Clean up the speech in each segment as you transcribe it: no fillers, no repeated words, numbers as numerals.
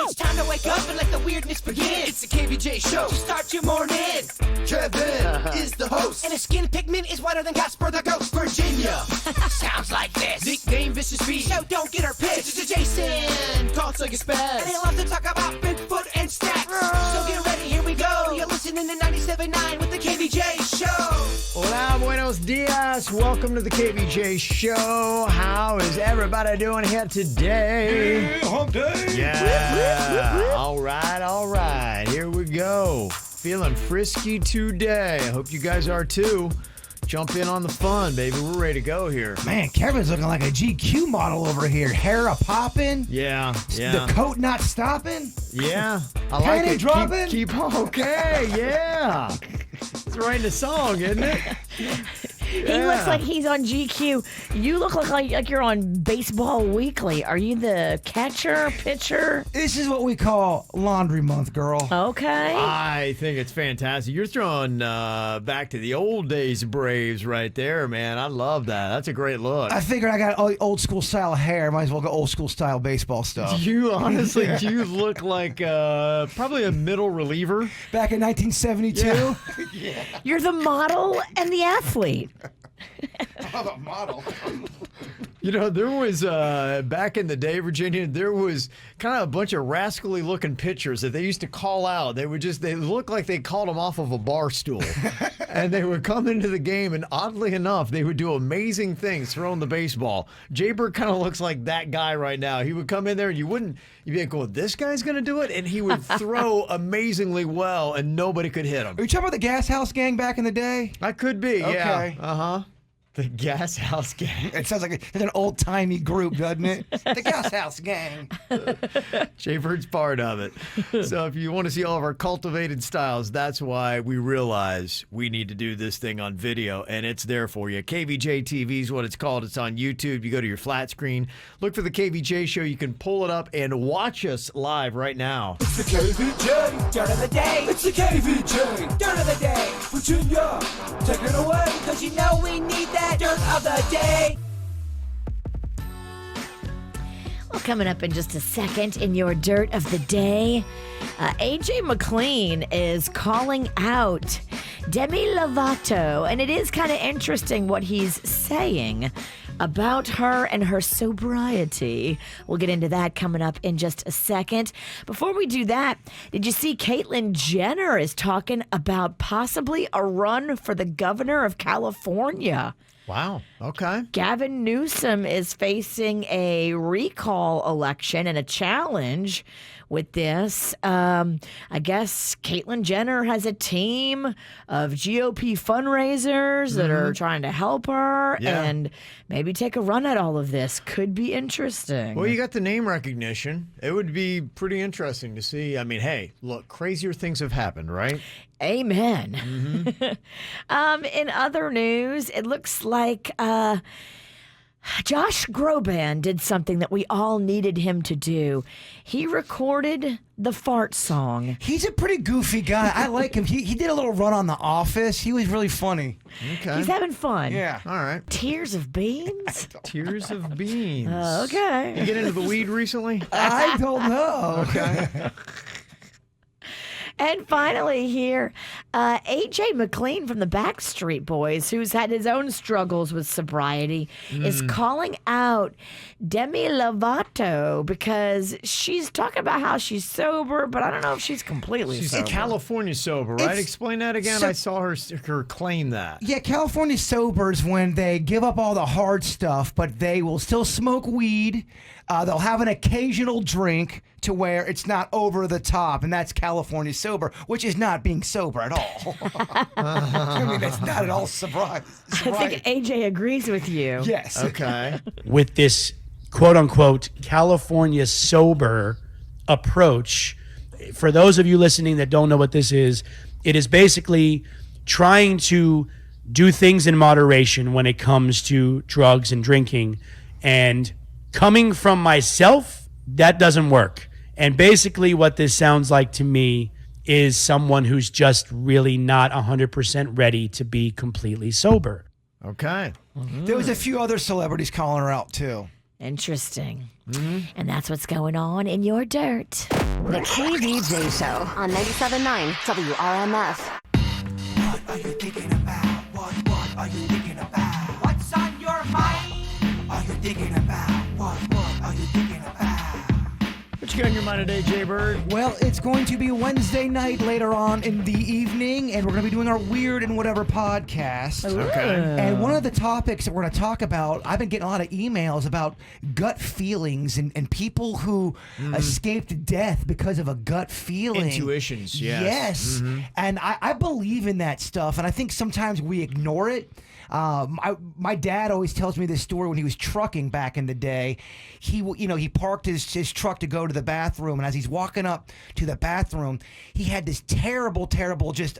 It's time to wake up and let the weirdness begin. It's the KVJ Show to start your morning. Kevin is the host, and his skin pigment is whiter than Casper the Ghost. Virginia sounds like this. Nickname Vicious Bee. So don't get her pissed. It's Jason. Talks like a spaz. And he loves to talk about Bigfoot and stacks. So get ready, here we go. You're listening to 97.9 with the KVJ Show. Hola, buenos dias. Welcome to the KVJ Show. How is everybody doing here today? Yeah, hump day. Yeah. All right. Here we go. Feeling frisky today. I hope you guys are too. Jump in on the fun, baby. We're ready to go here. Man, Kevin's looking like a GQ model over here. Hair a popping. Yeah. The coat not stopping. Yeah. I like Panty it. dropping. Keep okay. Yeah. It's writing a song, isn't it? He looks like he's on GQ. You look like you're on Baseball Weekly. Are you the catcher, pitcher? This is what we call laundry month, girl. Okay. I think it's fantastic. You're throwing back to the old days Braves right there, man. I love that. That's a great look. I figured I got old school style hair. Might as well go old school style baseball stuff. You honestly, you look like probably a middle reliever. Back in 1972? Yeah. You're the model and the athlete. I'm a model. You know, there was, back in the day, Virginia, there was kind of a bunch of rascally looking pitchers that they used to call out. They looked like they called them off of a bar stool. And they would come into the game, and oddly enough, they would do amazing things throwing the baseball. Jbird kind of looks like that guy right now. He would come in there, and you'd be like, well, this guy's going to do it? And he would throw amazingly well, and nobody could hit him. Are you talking about the Gas House Gang back in the day? I could be, Okay. yeah. Uh-huh. The Gas House Gang. It sounds like an old-timey group, doesn't it? The Gas House Gang. Jbird's part of it. So if you want to see all of our cultivated styles, that's why we realize we need to do this thing on video, and it's there for you. KVJ TV is what it's called. It's on YouTube. You go to your flat screen, look for the KVJ Show. You can pull it up and watch us live right now. It's the KVJ Dirt of the Day. It's the KVJ Dirt of the Day. Virginia, take it away, because you know we need that Dirt of the Day. Well, coming up in just a second in your Dirt of the Day, AJ McLean is calling out Demi Lovato, and it is kind of interesting what he's saying about her and her sobriety. We'll get into that coming up in just a second. Before we do that, did you see Caitlyn Jenner is talking about possibly a run for the governor of California? Wow. Okay. Gavin Newsom is facing a recall election and a challenge with this. I guess Caitlyn Jenner has a team of GOP fundraisers that are trying to help her and maybe take a run at all of this. Could be interesting. Well, you got the name recognition. It would be pretty interesting to see. I mean, hey, look, crazier things have happened, right? Amen. In other news, it looks like Josh Groban did something that we all needed him to do. He recorded the fart song. He's a pretty goofy guy. I like him. He did a little run on The Office. He was really funny. Okay. He's having fun. Yeah. All right. Tears of Beans? Tears of Beans. Okay. You get into the weed recently? I don't know. Okay. And finally here, AJ McLean from the Backstreet Boys, who's had his own struggles with sobriety, is calling out Demi Lovato because she's talking about how she's sober, but I don't know if she's completely She's sober. California sober, right? It's- Explain that again. so- I saw her claim that. Yeah, California sobers when they give up all the hard stuff, but they will still smoke weed. They'll have an occasional drink to where it's not over the top, and that's California sober, which is not being sober at all. I mean, that's not at all sobriety. I think AJ agrees with you. Yes. Okay. With this quote-unquote California sober approach, for those of you listening that don't know what this is, it is basically trying to do things in moderation when it comes to drugs and drinking. And coming from myself, that doesn't work. And basically what this sounds like to me is someone who's just really not 100% ready to be completely sober. Okay. There was a few other celebrities calling her out, too. Interesting. And that's what's going on in your dirt. The KVJ Show on 97.9 WRMF. What are you thinking about? What are you thinking about? What's on your mind? Are you thinking about? What are you thinking about? What you got in your mind today, Jbird? Well, it's going to be Wednesday night later on in the evening, and we're going to be doing our Weird and Whatever podcast. Okay. And one of the topics that we're going to talk about, I've been getting a lot of emails about gut feelings and people who escaped death because of a gut feeling. Intuitions, yes. Yes. And I believe in that stuff, and I think sometimes we ignore it. My dad always tells me this story when he was trucking back in the day. He parked his truck to go to the bathroom, and as he's walking up to the bathroom, he had this terrible, just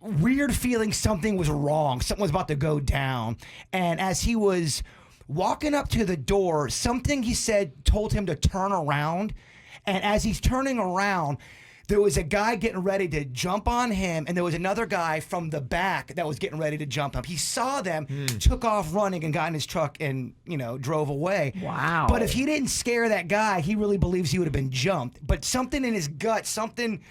weird feeling something was wrong. Something was about to go down. And as he was walking up to the door, something he said told him to turn around. And as he's turning around, there was a guy getting ready to jump on him, and there was another guy from the back that was getting ready to jump him. He saw them, took off running, and got in his truck and, drove away. Wow. But if he didn't scare that guy, he really believes he would have been jumped. But something in his gut, something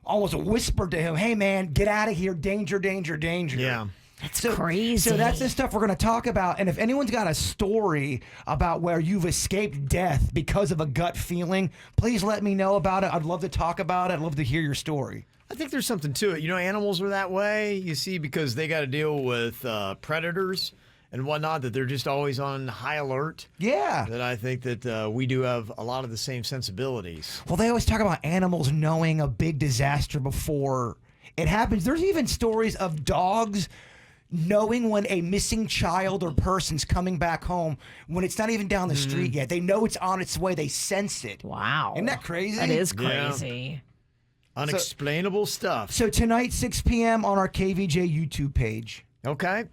almost whispered to him, hey, man, get out of here. Danger, danger, danger. Yeah. That's crazy. So that's the stuff we're going to talk about. And if anyone's got a story about where you've escaped death because of a gut feeling, please let me know about it. I'd love to talk about it. I'd love to hear your story. I think there's something to it. Animals are that way, you see, because they got to deal with predators and whatnot, that they're just always on high alert. Yeah. That I think that we do have a lot of the same sensibilities. Well, they always talk about animals knowing a big disaster before it happens. There's even stories of dogs knowing when a missing child or person's coming back home when it's not even down the street yet. They know it's on its way. They sense it. Wow. Isn't that crazy? That is Yeah. crazy. Unexplainable stuff. So tonight, 6 p.m. on our KVJ YouTube page. Okay.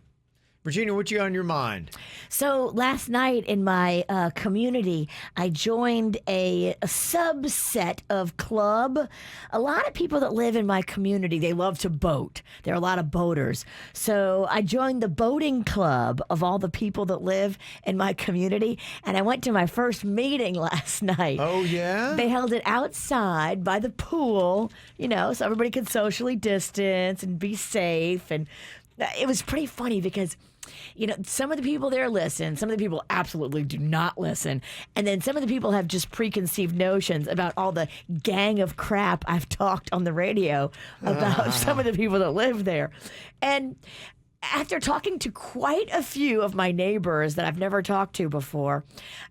Virginia, what you got on your mind? So last night in my community, I joined a subset of club. A lot of people that live in my community, they love to boat. There are a lot of boaters. So I joined the boating club of all the people that live in my community, and I went to my first meeting last night. Oh, yeah? They held it outside by the pool, so everybody could socially distance and be safe. And it was pretty funny because some of the people there listen. Some of the people absolutely do not listen. And then some of the people have just preconceived notions about all the gang of crap I've talked on the radio about some of the people that live there. And after talking to quite a few of my neighbors that I've never talked to before,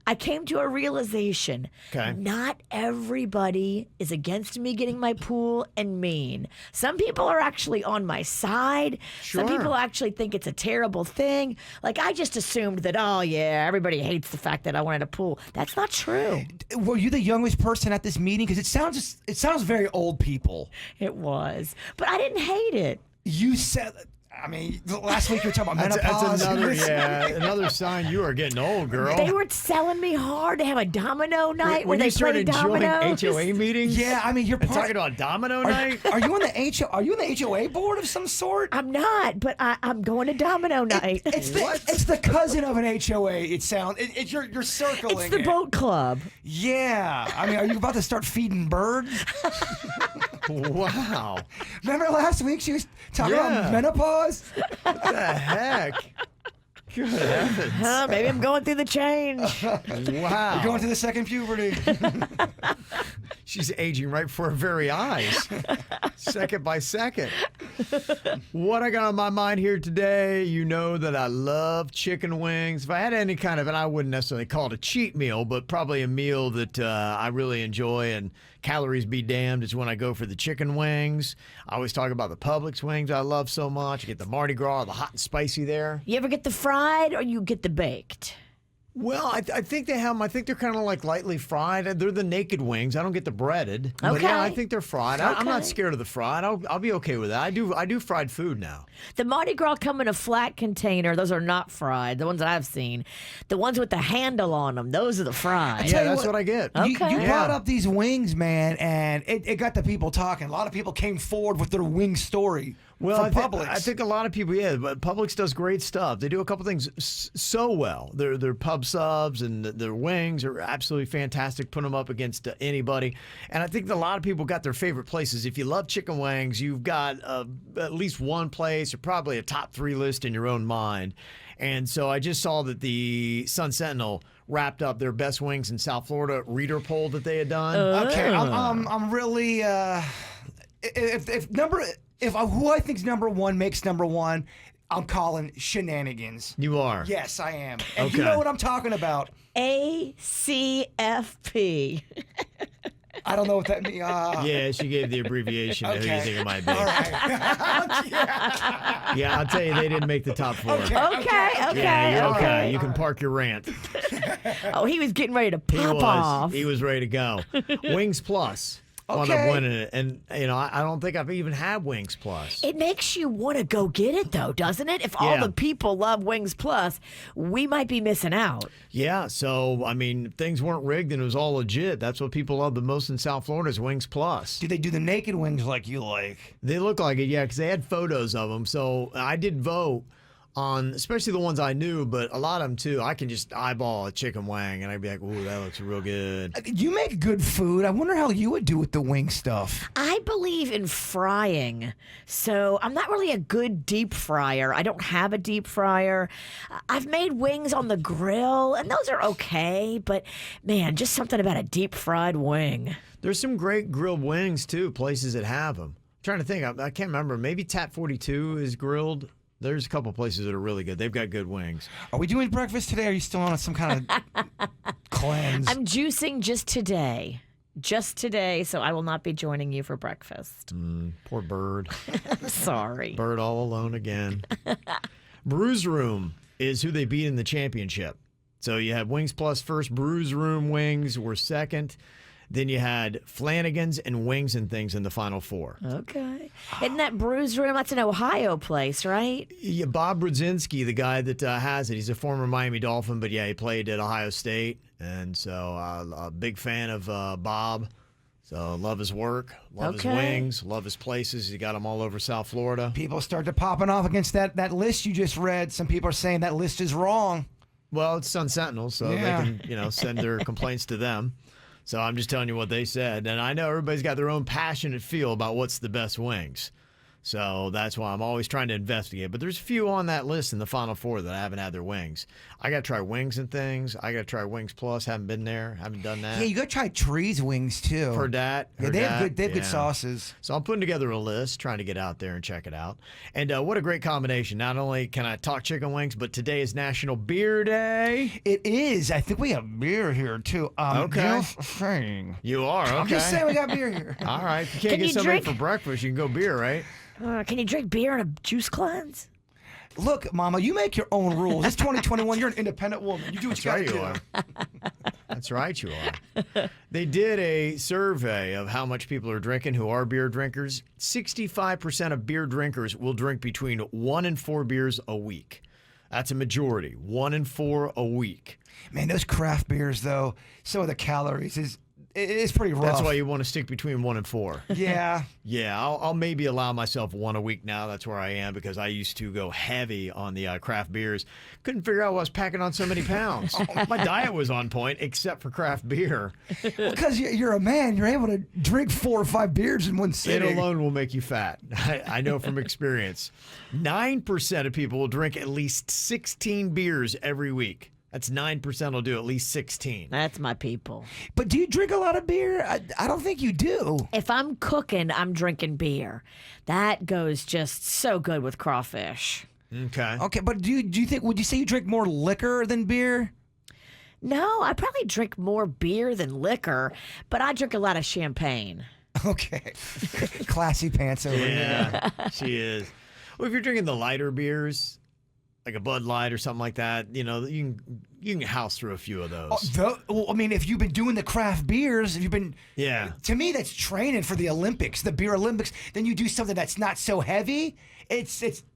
I came to a realization. Okay. Not everybody is against me getting my pool and mean. Some people are actually on my side. Some Sure. people actually think it's a terrible thing. Like, I just assumed that, oh, yeah, everybody hates the fact that I wanted a pool. That's not true. Were you the youngest person at this meeting? Because it sounds very old people. It was. But I didn't hate it. You said, last week you were talking about menopause. That's another sign you are getting old, girl. They were selling me hard to have a domino night when where you they play started joining dominoes. HOA meetings? Yeah, you're And talking about domino night? Are you on the Are you on the HOA board of some sort? I'm not, but I'm going to domino night. It's the cousin of an HOA. It sounds. You're circling. It's the it. boat club. Yeah, are you about to start feeding birds? Wow. Remember last week she was talking Yeah. about menopause? What the heck? Good heavens. Maybe I'm going through the change. Wow. You're going to the second puberty. She's aging right before her very eyes, second by second. What I got on my mind here today, you know that I love chicken wings. If I had any kind of, and I wouldn't necessarily call it a cheat meal, but probably a meal that I really enjoy, and calories be damned, is when I go for the chicken wings. I always talk about the Publix wings I love so much. You get the Mardi Gras, the hot and spicy there. You ever get the fried or you get the baked? Well, I think they have them. I think they're kind of like lightly fried. They're the naked wings. I don't get the breaded. But Okay. yeah, I think they're fried. I'm not Okay. scared of the fried. I'll be okay with that. I do fried food now. The Mardi Gras come in a flat container. Those are not fried. The ones that I've seen. The ones with the handle on them, those are the fried. Tell Yeah, you that's what I get. You Okay. brought up these wings, man, and it got the people talking. A lot of people came forward with their wing story. Well, from Publix. I think a lot of people, but Publix does great stuff. They do a couple things so well. Their pub subs and their wings are absolutely fantastic. Put them up against anybody. And I think that a lot of people got their favorite places. If you love chicken wings, you've got at least one place or probably a top 3 list in your own mind. And so I just saw that the Sun Sentinel wrapped up their best wings in South Florida reader poll that they had done. Okay, I'm really if who I think's number one makes number one, I'm calling shenanigans. You are. Yes, I am. And Okay. you know what I'm talking about. ACFP. I don't know what that means. Yeah, she gave the abbreviation to who you Okay. think it might be. All right. Yeah, I'll tell you, they didn't make the top 4. Okay. Yeah, you're okay. You can park your rant. Oh, he was getting ready to He pop was. off. He was ready to go. Wings Plus wound up Okay. winning it. And, I don't think I've even had Wings Plus. It makes you want to go get it, though, doesn't it? If all Yeah. the people love Wings Plus, we might be missing out. Yeah, so, if things weren't rigged and it was all legit, that's what people love the most in South Florida is Wings Plus. Do they do the naked wings like you like? They look like it, yeah, because they had photos of them. So I did vote on, especially the ones I knew, but a lot of them too. I can just eyeball a chicken wing and I'd be like, ooh, that looks real good. You make good food. I wonder how you would do with the wing stuff. I believe in frying, so I'm not really a good deep fryer. I don't have a deep fryer. I've made wings on the grill, and those are okay, but man, just something about a deep fried wing. There's some great grilled wings too, places that have them. I'm trying to think, I can't remember. Maybe Tap 42 is grilled. There's a couple places that are really good. They've got good wings. Are we doing breakfast today? Or are you still on some kind of cleanse? I'm juicing just today, so I will not be joining you for breakfast. Poor Bird. I'm sorry. Bird all alone again. Brews Room is who they beat in the championship. So you had Wings Plus first. Brews Room wings were second. Then you had Flanagan's and Wings and Things in the final 4. Okay. Isn't that Brews Room? That's an Ohio place, right? Yeah, Bob Brzezinski, the guy that has it, he's a former Miami Dolphin, but yeah, he played at Ohio State. And so a big fan of Bob. So love his work, love his wings, love his places. He got them all over South Florida. People start to popping off against that list you just read. Some people are saying that list is wrong. Well, it's Sun Sentinel, so Yeah. they can, send their complaints to them. So I'm just telling you what they said. And I know everybody's got their own passionate feel about what's the best wings. So that's why I'm always trying to investigate. But there's a few on that list in the final 4 that I haven't had their wings. I got to try Wings and Things. I got to try Wings Plus. Haven't been there. Haven't done that. Yeah, you got to try Tree's wings too. Heard that. Yeah, Heard they have that. good Yeah. sauces. So I'm putting together a list, trying to get out there and check it out. And what a great combination. Not only can I talk chicken wings, but today is National Beer Day. It is. I think we have beer here too. Okay. Just saying. You are, okay. I'm just saying we got beer here. All right. If you can't Can get you somebody drink? for breakfast, you can go beer, right? Can you drink beer in a juice cleanse? Look, Mama, you make your own rules. It's 2021. You're an independent woman. You do what That's you right, got to you do. are. That's right, you are. They did a survey of how much people are drinking who are beer drinkers. 65% of beer drinkers will drink between 1 and 4 beers a week. That's a majority. 1 and 4 a week. Man, those craft beers, though, some of the calories it's pretty rough. That's why you want to stick between 1 and 4. Yeah. Yeah, I'll maybe allow myself 1 a week now. That's where I am because I used to go heavy on the craft beers. Couldn't figure out why I was packing on so many pounds. My diet was on point except for craft beer. Because you're a man, you're able to drink 4 or 5 beers in one It sitting. alone will make you fat. I know from experience. 9% of people will drink at least 16 beers every week. That's 9% will do at least 16. That's my people. But do you drink a lot of beer? I don't think you do. If I'm cooking, I'm drinking beer. That goes just so good with crawfish. Okay. Okay, but do you think, would you say you drink more liquor than beer? No, I probably drink more beer than liquor, but I drink a lot of champagne. Okay. Classy pants over Yeah, she is. Well, if you're drinking the lighter beers, like a Bud Light or something like that, you can house through a few of those. Well, I mean, if you've been doing the craft beers, if you've been, Yeah. to me, that's training for the Olympics, the beer Olympics. Then you do something that's not so heavy.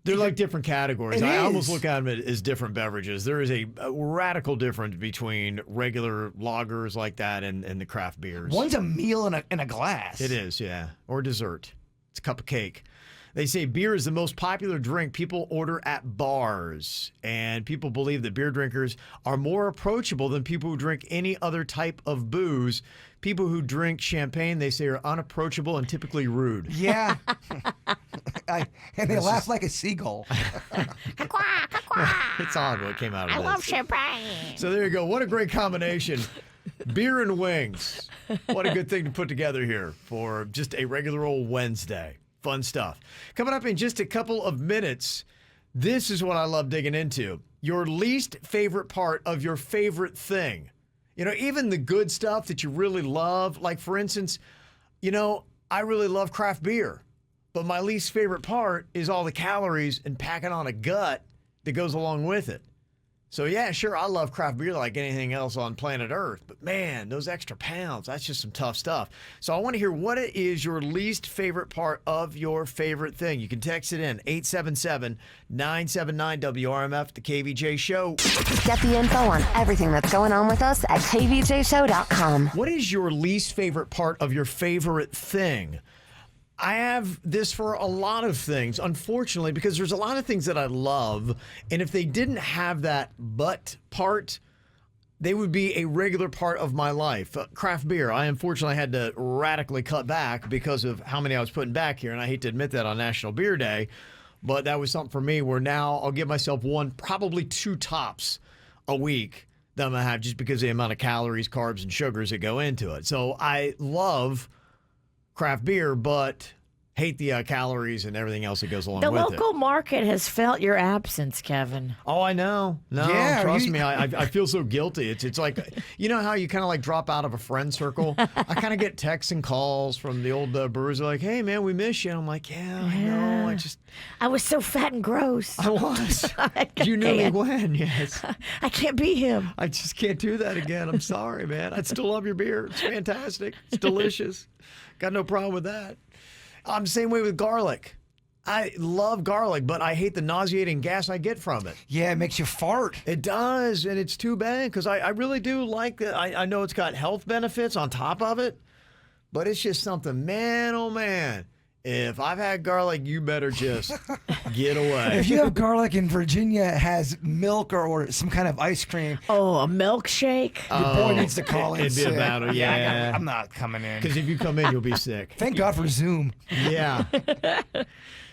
They're like different categories. It I is. almost look at them as different beverages. There is a radical difference between regular lagers like that and the craft beers. One's a meal in a glass. It is, yeah. Or dessert. It's a cup of cake. They say beer is the most popular drink people order at bars, and people believe that beer drinkers are more approachable than people who drink any other type of booze. People who drink champagne, they say, are unapproachable and typically rude. Yeah. And they laugh like a seagull. It's odd what came out of I this. love champagne. So there you go. What a great combination. Beer and wings. What a good thing to put together here for just a regular old Wednesday. Fun stuff. Coming up in just a couple of minutes, this is what I love digging into. Your least favorite part of your favorite thing. You know, even the good stuff that you really love. Like, for instance, you know, I really love craft beer. But my least favorite part is all the calories and packing on a gut that goes along with it. So, yeah, sure, I love craft beer like anything else on planet Earth. But, man, those extra pounds, that's just some tough stuff. So I want to hear what it is your least favorite part of your favorite thing. You can text it in, 877-979-WRMF, the KVJ Show. Get the info on everything that's going on with us at kvjshow.com. What is your least favorite part of your favorite thing? I have this for a lot of things, unfortunately, because there's a lot of things that I love, and if they didn't have that but part, they would be a regular part of my life. Craft beer, I unfortunately had to radically cut back because of how many I was putting back here, and I hate to admit that on National Beer Day, but that was something for me where now I'll give myself one, probably two tops a week that I'm going to have just because of the amount of calories, carbs, and sugars that go into it. So I love craft beer, but hate the calories and everything else that goes along The with it. local market has felt your absence, Kevin. Oh, I know. No, Yeah, trust me, I feel so guilty. It's like, you know how you kind of like drop out of a friend circle? I kind of get texts and calls from the old brewers like, hey, man, we miss you. And I'm like, yeah, I know. I was so fat and gross. I was. You knew me when, yes. I can't be him. I just can't do that again. I'm sorry, man. I still love your beer. It's fantastic. It's delicious. Got no problem with that. I'm the same way with garlic. I love garlic, but I hate the nauseating gas I get from it. Yeah, it makes you fart. It does, and it's too bad because I really do like it. I know it's got health benefits on top of it, but it's just something, man, oh man. If I've had garlic, you better just get away. If you have garlic and Virginia has milk or some kind of ice cream, Oh, a milkshake? your boy needs to call in it'd be a sick. battle, yeah. I'm not coming in. Because if you come in, you'll be sick. Thank God for Zoom. Yeah.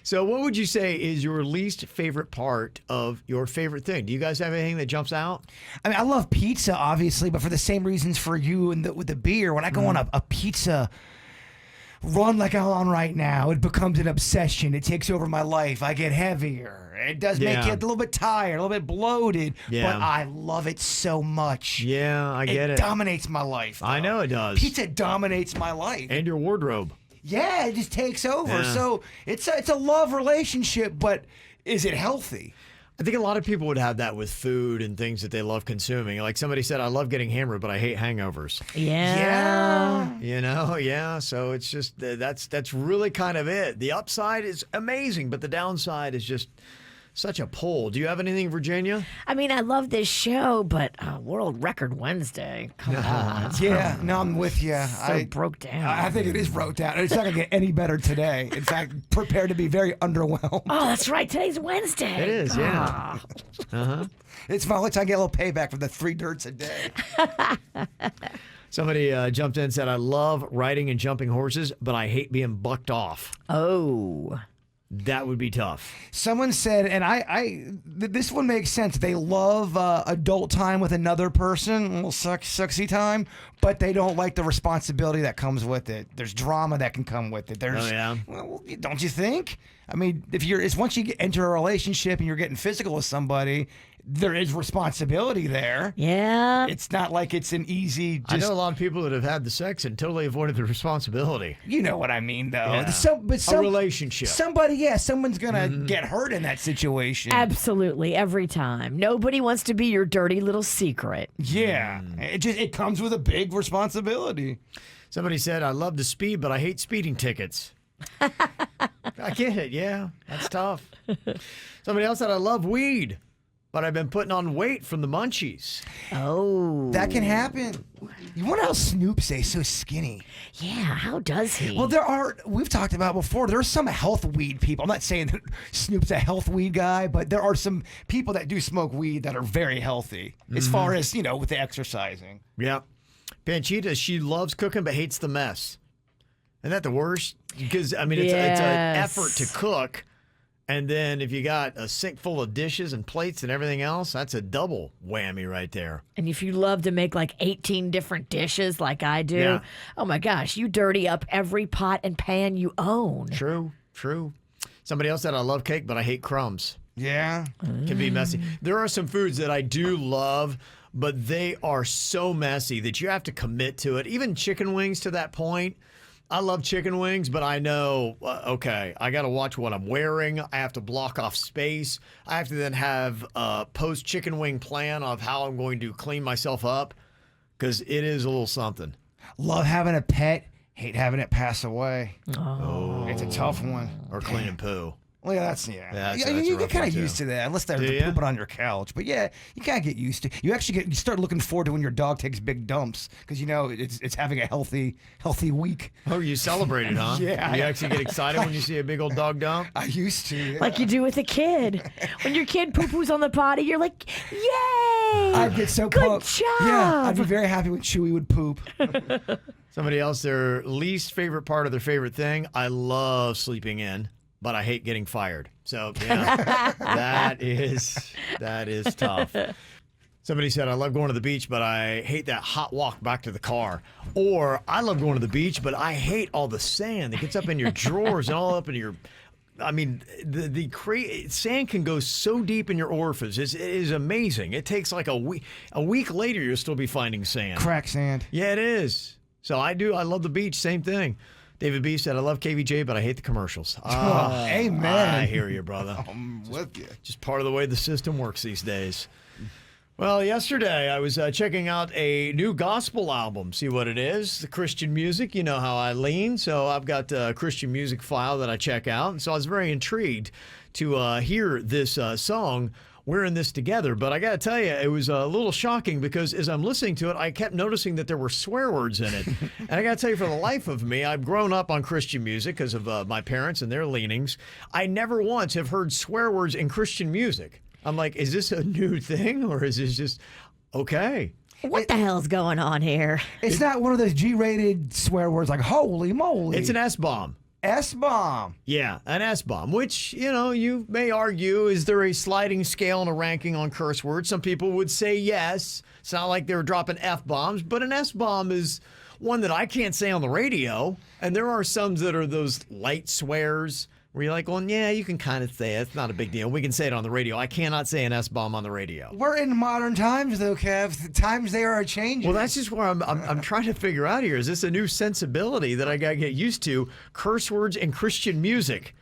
So what would you say is your least favorite part of your favorite thing? Do you guys have anything that jumps out? I mean, I love pizza, obviously, but for the same reasons for you and with the beer, when I go on a pizza run like I'm on right now, it becomes an obsession. It takes over my life. I get heavier. It does make Yeah. you a little bit tired, a little bit bloated, Yeah. but I love it so much. Yeah, I get it. Dominates my life. I though. know it does. Pizza dominates my life. And your wardrobe. Yeah, it just takes over. Yeah. So it's a love relationship, but is it healthy? I think a lot of people would have that with food and things that they love consuming. Like somebody said, I love getting hammered, but I hate hangovers. Yeah. You know, yeah. So it's just that's really kind of it. The upside is amazing, but the downside is just such a pull. Do you have anything, Virginia? I mean, I love this show, but World Record Wednesday. Come on. It's Yeah, no, I'm with you. so broke down. I think it is broke down. It's not going to get any better today. In fact, prepare to be very underwhelmed. Oh, that's right. Today's Wednesday. It is, yeah. It's fine. Let's get a little payback for the 3 dirts a day. Somebody jumped in and said, I love riding and jumping horses, but I hate being bucked off. Oh. That would be tough. Someone said, and this one makes sense. They love adult time with another person, a little sexy time, but they don't like the responsibility that comes with it. There's drama that can come with it. There's, Oh, yeah? Well, don't you think? I mean, it's once you enter a relationship and you're getting physical with somebody, there is responsibility there. Yeah. It's not like it's an easy. I know a lot of people that have had the sex and totally avoided the responsibility. You know what I mean, though. Yeah. A relationship. Someone's gonna get hurt in that situation. Absolutely. Every time. Nobody wants to be your dirty little secret. Yeah, it comes with a big responsibility. Somebody said, I love to speed, but I hate speeding tickets. I get it. Yeah, that's tough. Somebody else said, I love weed, but I've been putting on weight from the munchies. Oh. That can happen. You wonder how Snoop stays so skinny. Yeah, how does he? Well, we've talked about before, there are some health weed people. I'm not saying that Snoop's a health weed guy, but there are some people that do smoke weed that are very healthy as far as, with the exercising. Yeah. Panchita, she loves cooking but hates the mess. Isn't that the worst? Because, I mean, it's an effort to cook. And then if you got a sink full of dishes and plates and everything else, that's a double whammy right there. And if you love to make like 18 different dishes like I do, oh my gosh, you dirty up every pot and pan you own. True. Somebody else said, I love cake, but I hate crumbs. Yeah. Can be messy. There are some foods that I do love, but they are so messy that you have to commit to it. Even chicken wings to that point. I love chicken wings, but I know, okay, I got to watch what I'm wearing. I have to block off space. I have to then have a post-chicken wing plan of how I'm going to clean myself up because it is a little something. Love having a pet, hate having it pass away. Oh. It's a tough one. Or cleaning poo. Well, That's you a rough get kind one, of too. used to that, unless they're pooping on your couch. But yeah, you kind of get used to. You start looking forward to when your dog takes big dumps because it's having a healthy week. Oh, you celebrate it, huh? Yeah. You actually get excited when you see a big old dog dump? I used to, yeah. Like you do with a kid. When your kid poo-poos on the potty, you're like, yay! I'd get so good pumped. job. Yeah, I'd be very happy when Chewy would poop. Somebody else, their least favorite part of their favorite thing, I love sleeping in, but I hate getting fired. So, yeah, that is tough. Somebody said, I love going to the beach, but I hate that hot walk back to the car. Or, I love going to the beach, but I hate all the sand that gets up in your drawers and all up in your... I mean, the sand can go so deep in your orifice. It is amazing. It takes like a week. A week later, you'll still be finding sand. Crack sand. Yeah, it is. So I do. I love the beach. Same thing. David B said, I love KVJ, but I hate the commercials. Amen. I hear you, brother. I'm with you. Just part of the way the system works these days. Well, yesterday I was checking out a new gospel album, see what it is, the Christian music. You know how I lean, so I've got a Christian music file that I check out. And so I was very intrigued to hear this song, We're in This Together. But I got to tell you, it was a little shocking because as I'm listening to it, I kept noticing that there were swear words in it. And I got to tell you, for the life of me, I've grown up on Christian music because of my parents and their leanings. I never once have heard swear words in Christian music. I'm like, is this a new thing or is this just okay? What the hell's going on here? It's not one of those G-rated swear words like holy moly. It's an S-bomb. S-bomb. Yeah, an S-bomb, which, you may argue, is there a sliding scale and a ranking on curse words? Some people would say yes. It's not like they were dropping F-bombs, but an S-bomb is one that I can't say on the radio. And there are some that are those light swears where you're like, well, yeah, you can kind of say it. It's not a big deal. We can say it on the radio. I cannot say an S-bomb on the radio. We're in modern times, though, Kev. The times they are changing. Well, that's just where I'm trying to figure out here. Is this a new sensibility that I got to get used to? Curse words and Christian music.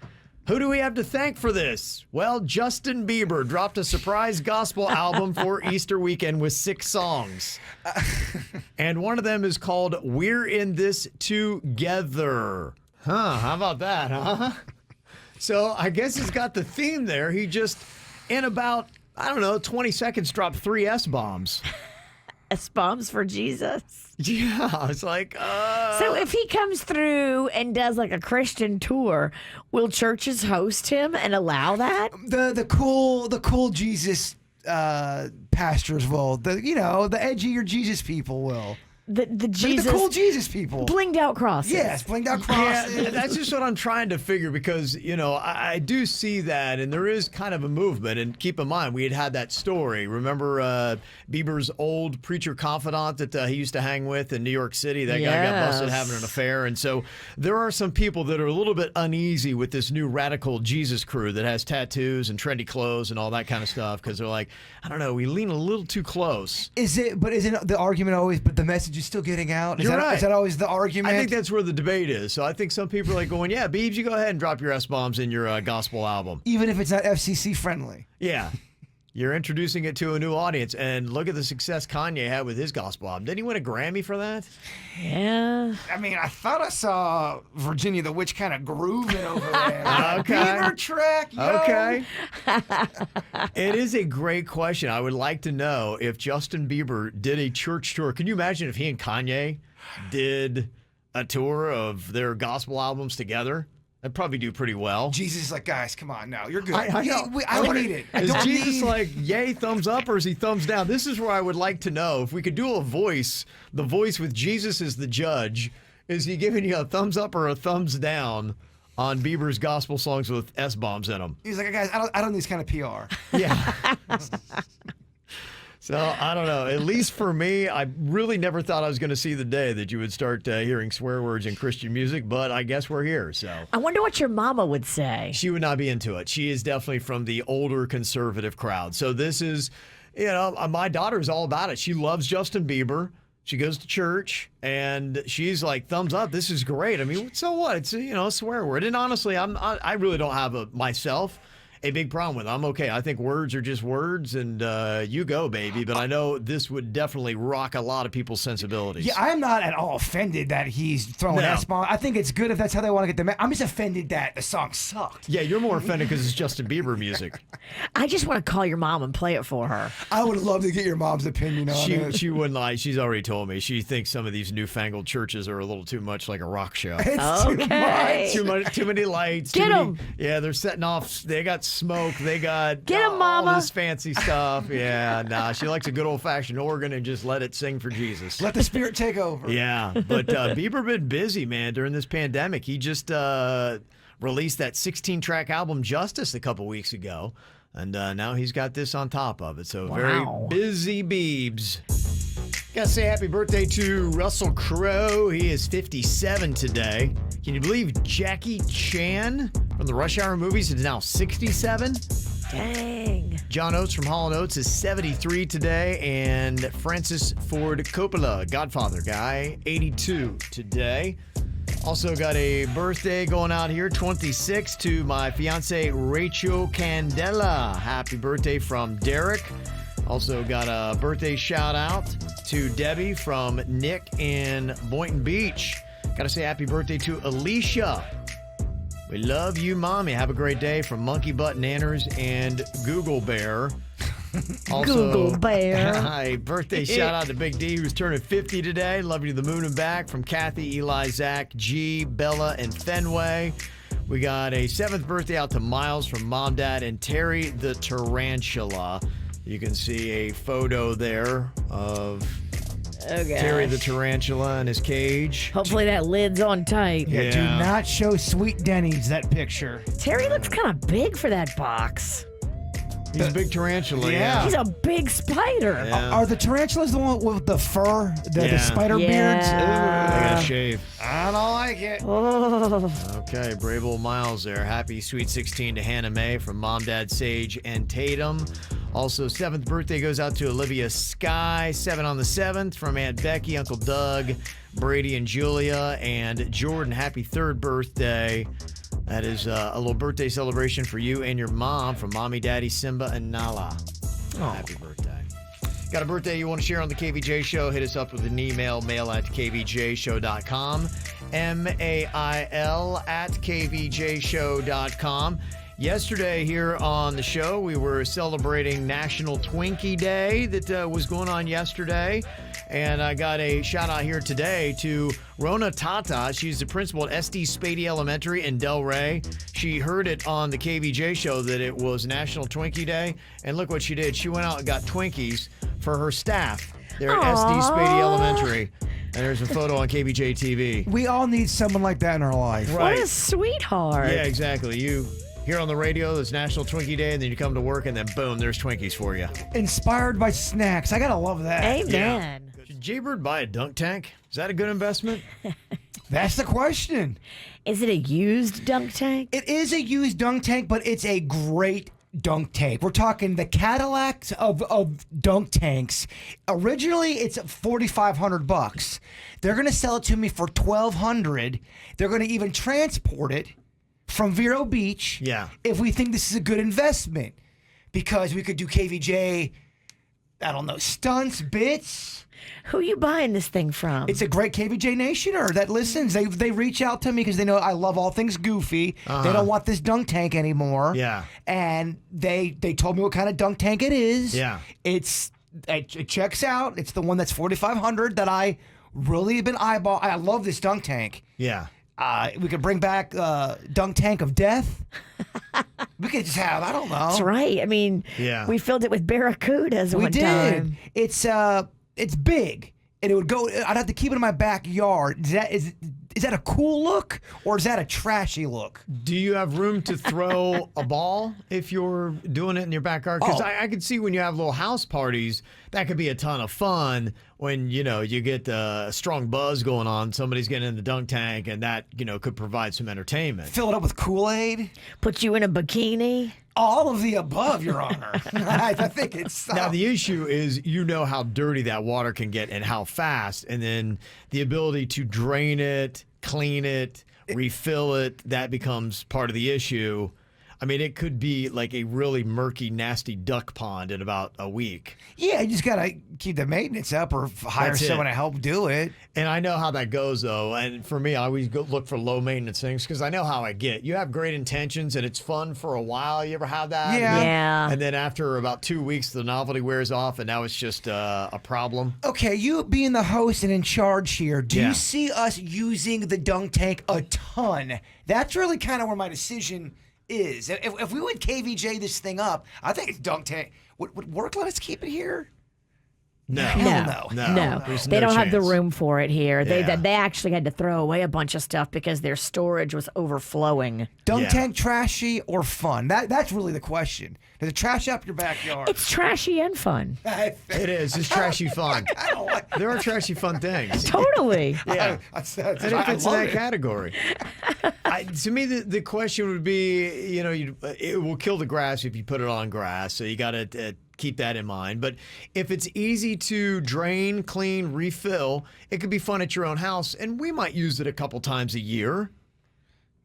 Who do we have to thank for this? Well, Justin Bieber dropped a surprise gospel album for Easter weekend with 6 songs. And one of them is called We're in This Together. How about that, huh? So I guess it's got the theme there. He just, in about, 20 seconds, dropped 3 S-bombs. S-bombs for Jesus. Yeah, it's like, So if he comes through and does like a Christian tour, will churches host him and allow that? The cool Jesus pastors will. The edgier Jesus people will. The Jesus, the cool Jesus people. Blinged out crosses. Yes, blinged out crosses. Yeah, that's just what I'm trying to figure because, I do see that and there is kind of a movement. And keep in mind, we had that story. Remember Bieber's old preacher confidant that he used to hang with in New York City? That guy got busted having an affair. And so there are some people that are a little bit uneasy with this new radical Jesus crew that has tattoos and trendy clothes and all that kind of stuff because they're like, I don't know, we lean a little too close. Isn't the argument always, but the message is still getting out? You're right. Is that always the argument? I think that's where the debate is. So I think some people are like going, yeah, Biebs, you go ahead and drop your S-bombs in your gospel album. Even if it's not FCC friendly. Yeah. You're introducing it to a new audience, and look at the success Kanye had with his gospel album. Didn't he win a Grammy for that? Yeah. I mean, I thought I saw Virginia the Witch kind of grooving over there. Okay. Beaver track, yo. Okay. It is a great question. I would like to know if Justin Bieber did a church tour. Can you imagine if he and Kanye did a tour of their gospel albums together? That'd probably do pretty well. Jesus is like, guys, come on now. You're good. I know. I don't need it. I Is don't Jesus need... like, yay, thumbs up, or is he thumbs down? This is where I would like to know. If we could do a voice, the voice with Jesus as the judge, is he giving you a thumbs up or a thumbs down on Bieber's gospel songs with S-bombs in them? He's like, guys, I don't need this kind of PR. Yeah. So, I don't know. At least for me, I really never thought I was going to see the day that you would start hearing swear words in Christian music, but I guess we're here, so. I wonder what your mama would say. She would not be into it. She is definitely from the older conservative crowd. So this is, my daughter's all about it. She loves Justin Bieber. She goes to church, and she's like, thumbs up. This is great. I mean, so what? It's, a swear word. And honestly, I really don't have myself a big problem with it. I'm okay. I think words are just words, and you go, baby. But I know this would definitely rock a lot of people's sensibilities. Yeah, I'm not at all offended that he's throwing S-bomb. I think it's good if that's how they want to get the I'm just offended that the song sucked. Yeah, you're more offended because it's Justin Bieber music. I just want to call your mom and play it for her. I would love to get your mom's opinion on it. She wouldn't lie. She's already told me. She thinks some of these newfangled churches are a little too much like a rock show. It's Okay. Too many lights. Get 'em. Yeah, they're setting off. They got smoke. They got Get 'em, Mama. all this fancy stuff. Yeah, nah. She likes a good old-fashioned organ and just let it sing for Jesus. Let the spirit take over. Yeah, but Bieber been busy, man, during this pandemic. He just released that 16-track album Justice a couple weeks ago, and now he's got this on top of it. So very busy Biebs. Gotta say happy birthday to Russell Crowe. He is 57 today. Can you believe Jackie Chan from the Rush Hour movies is now 67? Dang. John Oates from Hall & Oates is 73 today, and Francis Ford Coppola, Godfather guy, 82 today. Also got a birthday going out here, 26, to my fiance Rachel Candela. Happy birthday from Derek. Also got a birthday shout out to Debbie from Nick in Boynton Beach. Got to say happy birthday to Alicia. We love you, Mommy. Have a great day from Monkey Butt Nanners and Google Bear. Also, Google Bear. Hi, birthday shout out to Big D, who's turning 50 today. Love you to the moon and back from Kathy, Eli, Zach, G, Bella, and Fenway. We got a 7th birthday out to Miles from Mom, Dad, and Terry the Tarantula. You can see a photo there of Terry the Tarantula in his cage. Hopefully that lid's on tight. Yeah, do not show Sweet Denny's that picture. Terry looks kind of big for that box. He's a big tarantula, Yeah. He's a big spider. Yeah. Are the tarantulas the one with the fur, the spider Yeah. beards? They Ugh. gotta shave. I don't like it. Okay, brave old Miles there. Happy Sweet 16 to Hannah Mae from Mom, Dad, Sage, and Tatum. Also, 7th birthday goes out to Olivia Sky. 7 on the 7th from Aunt Becky, Uncle Doug, Brady and Julia, and Jordan. Happy 3rd birthday. That is a little birthday celebration for you and your mom from Mommy, Daddy, Simba, and Nala. Happy birthday. Got a birthday you want to share on the KVJ Show? Hit us up with an email, mail@kvjshow.com, mail@kvjshow.com. Yesterday here on the show, we were celebrating National Twinkie Day that was going on yesterday. And I got a shout out here today to Rona Tata. She's the principal at SD Spady Elementary in Delray. She heard it on the KVJ Show that it was National Twinkie Day. And look what she did. She went out and got Twinkies for her staff there at SD Spady Elementary. And there's a photo on KVJ TV. We all need someone like that in our life. What a sweetheart. Yeah, exactly. You hear on the radio, it's National Twinkie Day, and then you come to work, and then boom, there's Twinkies for you. Inspired by snacks. I gotta love that. Amen. Should Jbird buy a dunk tank? Is that a good investment? That's the question. Is it a used dunk tank? It is a used dunk tank, but it's a great dunk tank. We're talking the Cadillacs of dunk tanks. Originally, it's $4,500. They're gonna sell it to me for $1,200. They're gonna even transport it from Vero Beach. Yeah. If we think this is a good investment. because we could do KVJ, I don't know, stunts, bits. Who you buying this thing from? It's a great KVJ Nationer that listens. They reach out to me because they know I love all things goofy. They don't want this dunk tank anymore. Yeah. And they told me what kind of dunk tank it is. Yeah. It checks out. It's the one that's 4,500 that I really have been eyeball. I love this dunk tank. Yeah. We could bring back dunk tank of death. We could just have, I don't know. That's right. I mean, Yeah. we filled it with barracudas We one did. time. It's big, and it would go. I'd have to keep it in my backyard. Is that a cool look, or is that a trashy look? Do you have room to throw a ball if you're doing it in your backyard? Because Oh. I could see when you have little house parties, that could be a ton of fun when, you get a strong buzz going on. Somebody's getting in the dunk tank, and that, could provide some entertainment. Fill it up with Kool-Aid. Put you in a bikini. All of the above, Your Honor. I think it's Now, the issue is how dirty that water can get and how fast, and then the ability to drain it, clean it, refill it, that becomes part of the issue. I mean, it could be like a really murky, nasty duck pond in about a week. Yeah, you just gotta keep the maintenance up or hire That's it. someone to help do it. And I know how that goes, though. And for me, I always go look for low maintenance things because I know how I get. You have great intentions and it's fun for a while. You ever have that? Yeah. Yeah. And then after about 2 weeks, the novelty wears off, and now it's just a problem. Okay, you being the host and in charge here, do Yeah. you see us using the dunk tank a ton? That's really kind of where my decision is. If we would KVJ this thing up, I think it's dunk tank. Would work let us keep it here? No. Hell no. No. There's They no don't have the chance. room for it here. Yeah. They actually had to throw away a bunch of stuff because their storage was overflowing. Dunk Yeah. tank trashy or fun? That's really the question. Does it trash up your backyard? It's trashy and fun. It is. It's trashy fun. I don't like There are trashy fun things. Totally. Yeah. I I think it's in that category. To me, the question would be, it will kill the grass if you put it on grass, so you got to keep that in mind. But if it's easy to drain, clean, refill, it could be fun at your own house, and we might use it a couple times a year.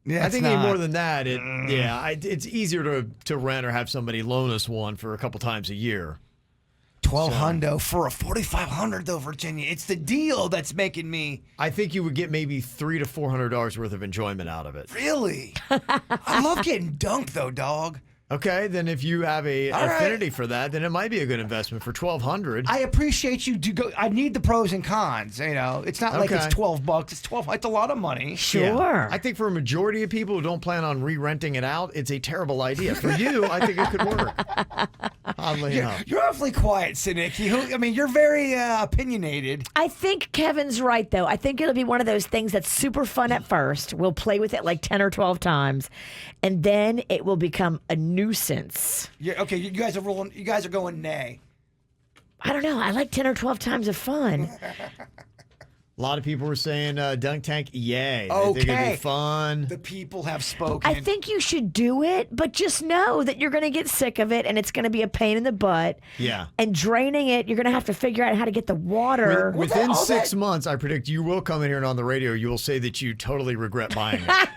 Yeah, I think any more than that, it's easier to rent or have somebody loan us one for a couple times a year. 12 hundo for a 4,500 though, Virginia. It's the deal that's making me I think you would get maybe $300 to $400 worth of enjoyment out of it. really. I love getting dunked though, dog. Okay, then if you have a All right. affinity for that, then it might be a good investment for $1,200. I appreciate you. I need the pros and cons. It's not like it's Okay. $12. It's 12. It's a lot of money. Sure. Yeah. I think for a majority of people who don't plan on re-renting it out, it's a terrible idea. For you, I think it could work. Oddly enough. You're awfully quiet, Sinek. You're very opinionated. I think Kevin's right, though. I think it'll be one of those things that's super fun at first. We'll play with it like 10 or 12 times, and then it will become a nuisance. Yeah. Okay. You guys are rolling. You guys are going nay. I don't know. I like 10 or 12 times of fun. A lot of people were saying dunk tank, yay. They think it'd Okay. be fun. The people have spoken. I think you should do it, but just know that you're going to get sick of it and it's going to be a pain in the butt. Yeah. And draining it, you're going to have to figure out how to get the water. Within all 6 that- months, I predict you will come in here and on the radio, you will say that you totally regret buying it.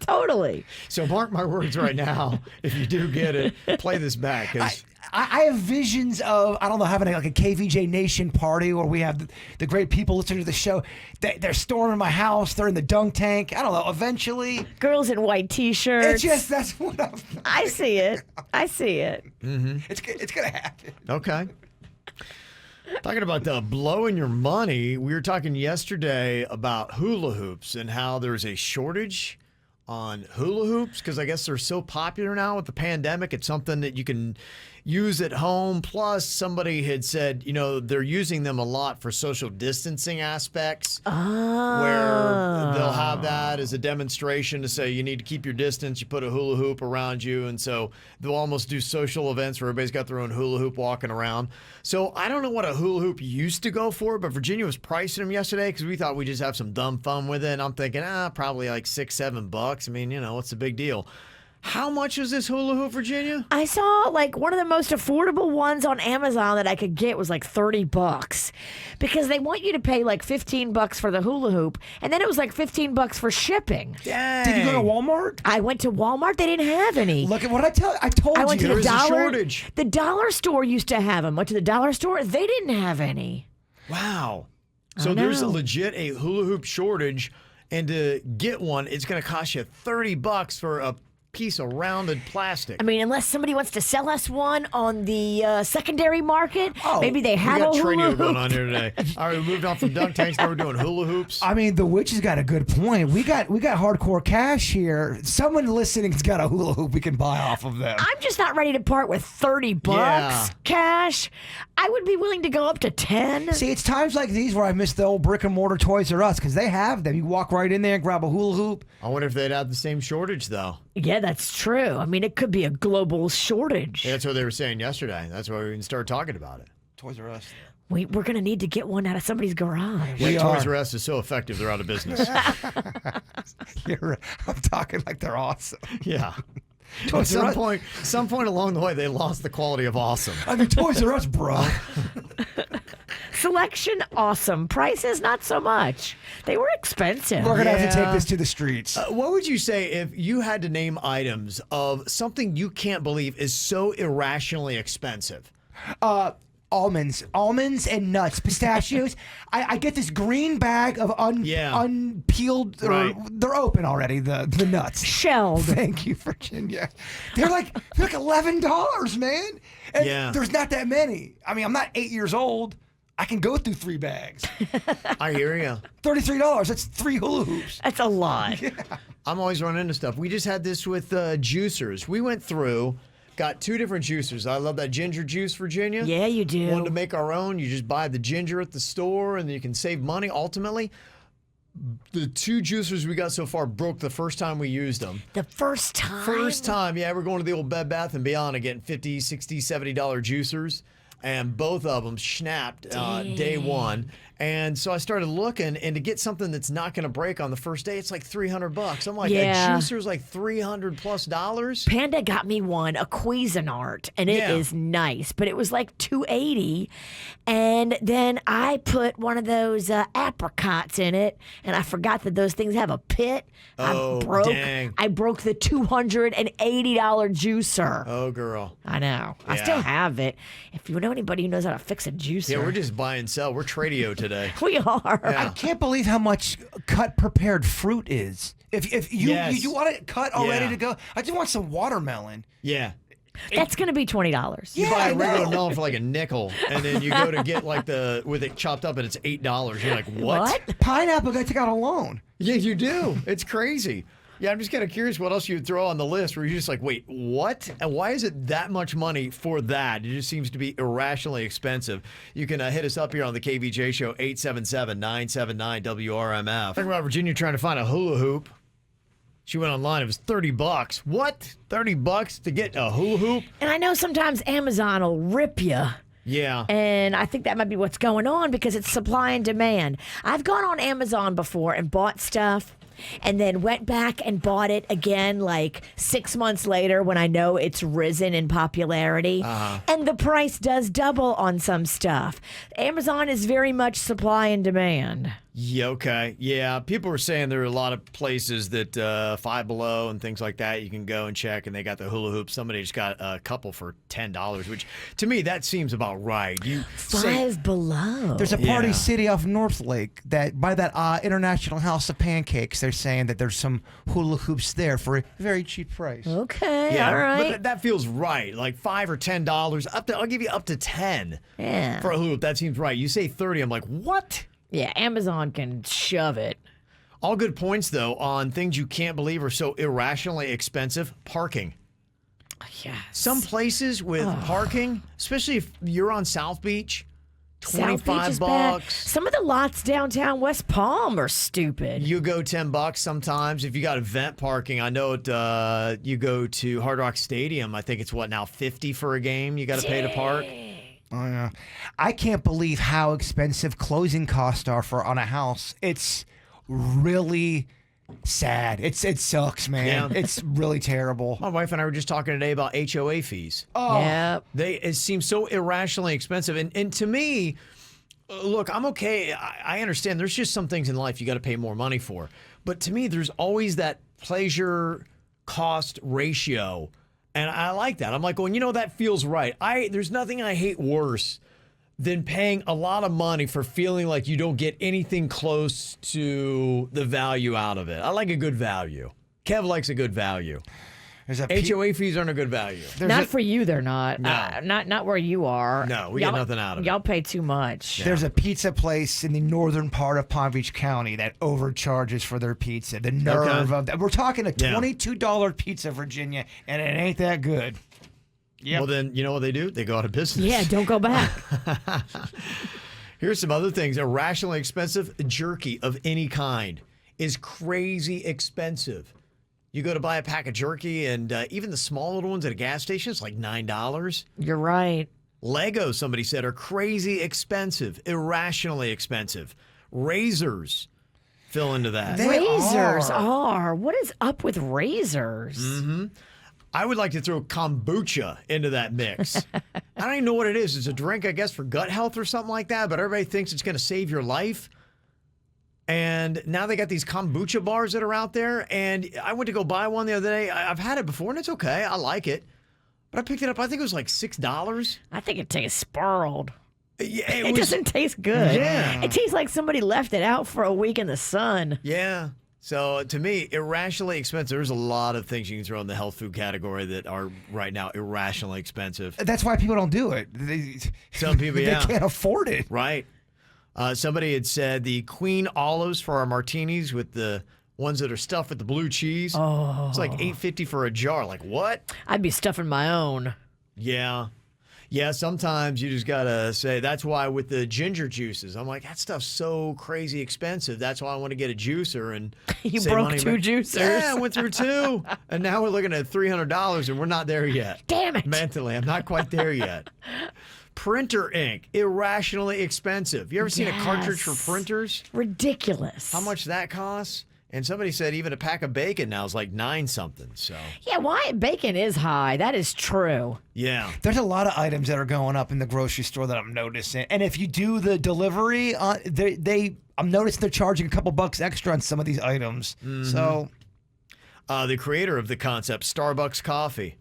Totally. So mark my words right now. If you do get it, play this back. 'Cause I have visions of, I don't know, having like a KVJ Nation party where we have the great people listening to the show. They're storming my house. They're in the dunk tank. I don't know. Eventually, Girls in white T-shirts. that's what I see it. I see it. it's going to happen. Okay. Talking about blowing your money, we were talking yesterday about hula hoops and how there's a shortage on hula hoops because I guess they're so popular now with the pandemic. It's something that you can use at home. Plus, somebody had said, they're using them a lot for social distancing aspects. Where they'll have that as a demonstration to say you need to keep your distance. You put a hula hoop around you. And so they'll almost do social events where everybody's got their own hula hoop walking around. So I don't know what a hula hoop used to go for, but Virginia was pricing them yesterday because we thought we'd just have some dumb fun with it. And I'm thinking, probably like $6-7. I mean, what's the big deal? How much is this hula hoop, Virginia? I saw like one of the most affordable ones on Amazon that I could get was like $30 because they want you to pay like $15 for the hula hoop, and then it was like $15 for shipping. Dang. Did you go to Walmart? I went to Walmart; they didn't have any. Look at what I told I you. went to There the was a dollar. shortage. The dollar store used to have them. Went to the dollar store; they didn't have any. Wow. So I there's a know. legit a hula hoop shortage, and to get one, it's going to cost you $30 for a piece of rounded plastic. I mean, unless somebody wants to sell us one on the secondary market, maybe they we have got a hula Trainio hoop. going on here today. All right, we moved on from dunk tanks. Now we're doing hula hoops. I mean, the witch has got a good point. We got hardcore cash here. Someone listening's got a hula hoop we can buy off of them. I'm just not ready to part with $30 Yeah. cash. I would be willing to go up to 10. See, it's times like these where I miss the old brick and mortar Toys R Us because they have them. You walk right in there and grab a hula hoop. I wonder if they'd have the same shortage, though. Yeah, that's true. I mean, it could be a global shortage. Yeah, that's what they were saying yesterday. That's why we even started talking about it. Toys R Us. We're going to need to get one out of somebody's garage. We Toys are. R Us is so effective, they're out of business. You're right. I'm talking like they're awesome. Yeah. At Toys R some Us. point along the way, they lost the quality of awesome. I mean, Toys R Us, bro. Selection, awesome. Prices, not so much. They were expensive. We're gonna have to Yeah. take this to the streets. What would you say if you had to name items of something you can't believe is so irrationally expensive? Almonds and nuts, pistachios. I get this green bag of unpeeled, or Right. they're open already. The nuts. Shelled. Thank you, Virginia. They're like $11, man. And Yeah. there's not that many. I mean, I'm not 8 years old. I can go through 3 bags. I hear you. $33. That's 3 hula hoops. That's a lot. I'm always running into stuff. We just had this with juicers. We went through, got 2 different juicers. I love that ginger juice, Virginia. Yeah, you do. Wanted to make our own. You just buy the ginger at the store, and then you can save money. Ultimately, the 2 juicers we got so far broke the first time we used them. The first time. First time, yeah, we're going to the old Bed Bath & Beyond and getting $50, $60, $70 juicers. And both of them snapped day one. And so I started looking, and to get something that's not going to break on the first day, it's like $300. I'm like, Yeah. a juicer's like $300+. Panda got me one, a Cuisinart, and it is Yeah. nice, but it was like $2.80. And then I put one of those apricots in it, and I forgot that those things have a pit. Oh, dang. I broke the $280 juicer. Oh, girl. I know. I Yeah. still have it. If you know anybody who knows how to fix a juicer, Yeah, we're just buy and sell. We're Tradio today. we are. Yeah. I can't believe how much cut prepared fruit is. If you Yes. you want it cut all ready Yeah. to go, I just want some watermelon. Yeah. That's going to be $20. You Yeah, buy I a regular know. melon for like a nickel, and then you go to get like with it chopped up, and it's $8. You're like, what? Pineapple got to take out a loan. Yeah, you do. It's crazy. Yeah, I'm just kind of curious what else you would throw on the list where you're just like, wait, what? And why is it that much money for that? It just seems to be irrationally expensive. You can hit us up here on the KVJ Show, 877-979-WRMF. Talking about Virginia trying to find a hula hoop. She went online. It was $30. What? $30 to get a hula hoop? And I know sometimes Amazon will rip you. Yeah. And I think that might be what's going on because it's supply and demand. I've gone on Amazon before and bought stuff and then went back and bought it again like 6 months later when I know it's risen in popularity. And the price does double on some stuff. Amazon is very much supply and demand. Yeah, okay. Yeah, people were saying there are a lot of places that Five Below and things like that you can go and check, and they got the hula hoops. Somebody just got a couple for $10, which to me that seems about right. You say, Five Below. There's a party Yeah. city off North Lake that by that International House of Pancakes, they're saying that there's some hula hoops there for a very cheap price. Okay, yeah, all right. but that feels right. Like $5 or $10 up to. I'll give you up to 10 Yeah. for a hula hoop. That seems right. You say 30, I'm like, what? Yeah, Amazon can shove it. All good points though on things you can't believe are so irrationally expensive. Parking. Yes. Some places with parking, especially if you're on South Beach, South Beach is $25. bad. Some of the lots downtown West Palm are stupid. You go $10 sometimes. If you got event parking, I know it. You go to Hard Rock Stadium. I think it's what now, $50 for a game. You got to pay to park. Oh, yeah. I can't believe how expensive closing costs are for on a house. It's really Sad. It sucks, man. Yeah. It's really terrible. My wife and I were just talking today about HOA fees. Yep. It seems so irrationally expensive. And to me, look, I'm okay. I understand there's just some things in life you got to pay more money for. But to me, there's always that pleasure cost ratio. And I like that. I'm like, well, that feels right. There's nothing I hate worse than paying a lot of money for feeling like you don't get anything close to the value out of it. I like a good value. Kev likes a good value. HOA fees aren't a good value. Not for you, they're not. No. Not where you are. No, we get nothing out of it. Y'all pay too much. There's a pizza place in the northern part of Palm Beach County that overcharges for their pizza. The nerve of that. We're talking a $22 pizza, Virginia, and it ain't that good. Yep. Well, then, you know what they do? They go out of business. Yeah, don't go back. Here's some other things. Irrationally expensive jerky of any kind is crazy expensive. You go to buy a pack of jerky, and even the small little ones at a gas station, it's like $9. You're right. Legos, somebody said, are crazy expensive, irrationally expensive. Razors fill into that. Razors are. What is up with razors? Mm-hmm. I would like to throw kombucha into that mix. I don't even know what it is. It's a drink, I guess, for gut health or something like that, but everybody thinks it's going to save your life. And now they got these kombucha bars that are out there, and I went to go buy one the other day. I've had it before, and it's okay. I like it. But I picked it up, I think it was like $6. I think it tastes spurled. Yeah, It doesn't taste good. Yeah. It tastes like somebody left it out for a week in the sun. Yeah. So to me, irrationally expensive. There's a lot of things you can throw in the health food category that are right now irrationally expensive. That's why people don't do it. Some people, they can't afford it. Right. Somebody had said the Queen olives for our martinis with the ones that are stuffed with the blue cheese. Oh. It's like $8.50 for a jar. Like what? I'd be stuffing my own. Yeah. Yeah, sometimes you just got to say, that's why with the ginger juices, I'm like, that stuff's so crazy expensive. That's why I want to get a juicer and You save broke money. 2 juicers. Yeah, I went through 2. And now we're looking at $300 and we're not there yet. Damn it. Mentally, I'm not quite there yet. Printer ink, irrationally expensive. You ever seen a cartridge for printers? Ridiculous. How much that costs? And somebody said even a pack of bacon now is like 9 something. So Yeah, why bacon is high. That is true. yeah. There's a lot of items that are going up in the grocery store that I'm noticing. And if you do the delivery, I'm noticing they're charging a couple bucks extra on some of these items. So The creator of the concept, Starbucks coffee.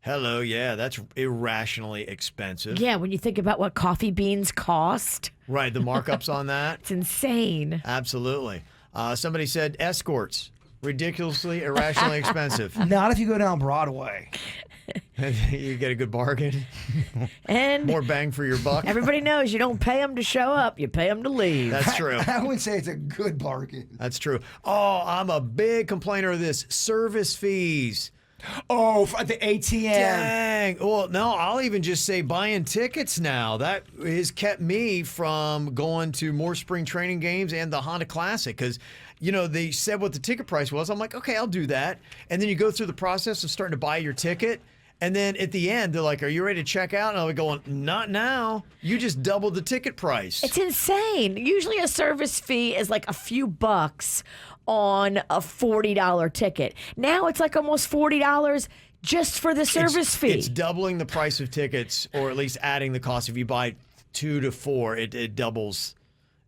Hello, yeah, that's irrationally expensive. Yeah, when you think about what coffee beans cost, Right, the markups on that. it's insane. Absolutely. Somebody said escorts, ridiculously, irrationally expensive. not if you go down Broadway. You get a good bargain. And More bang for your buck. everybody knows you don't pay them to show up, you pay them to leave. That's true. I wouldn't say it's a good bargain. That's true. Oh, I'm a big complainer of this. Service fees. Oh, for the ATM. Dang. Well, no, I'll even just say buying tickets now. That has kept me from going to more spring training games and the Honda Classic because, they said what the ticket price was. I'm like, okay, I'll do that. And then you go through the process of starting to buy your ticket. And then at the end, they're like, are you ready to check out? And I'll be going, not now. You just doubled the ticket price. It's insane. Usually a service fee is like a few bucks on a $40 ticket. Now it's like almost $40 just for the service fee. It's doubling the price of tickets, or at least adding the cost. If you buy 2 to 4, it doubles.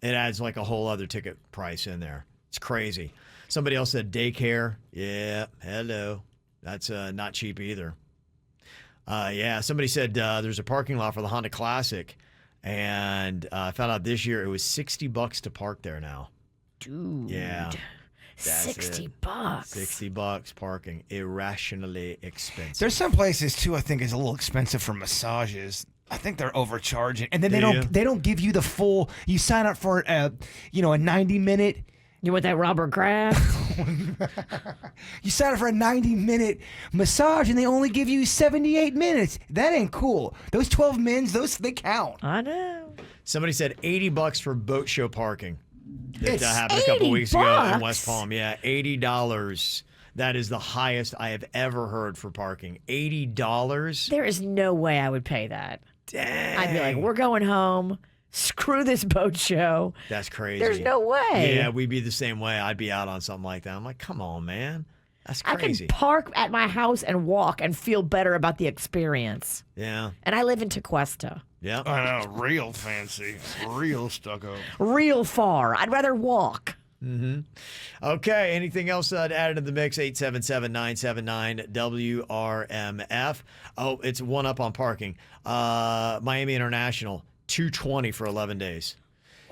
It adds like a whole other ticket price in there. It's crazy. Somebody else said daycare. Yeah, hello. That's not cheap either. Yeah, somebody said there's a parking lot for the Honda Classic, and I found out this year it was $60 to park there now. Dude. Yeah. That's $60. $60 parking, irrationally expensive. There's some places too. I think is a little expensive for massages. I think they're overcharging, and then Do they don't give you the full. You sign up for a 90-minute. You want that Robert Kraft? You sign up for a 90-minute massage, and they only give you 78 minutes. That ain't cool. Those 12 mins, they count. I know. Somebody said $80 for boat show parking. That It's happened a couple weeks ago in $80? West Palm. Yeah, $80. That is the highest I have ever heard for parking. $80? There is no way I would pay that. Dang. I'd be like, we're going home. Screw this boat show. That's crazy. There's no way. Yeah, we'd be the same way. I'd be out on something like that. I'm like, come on, man. That's I crazy. can park at my house and walk and feel better about the experience. Yeah. And I live in Tequesta. Yeah. I know, real fancy, real stucco. Real far. I'd rather walk. Okay. Anything else added to the mix? 877-979-WRMF. Oh, it's one up on parking. Miami International, $220 for 11 days.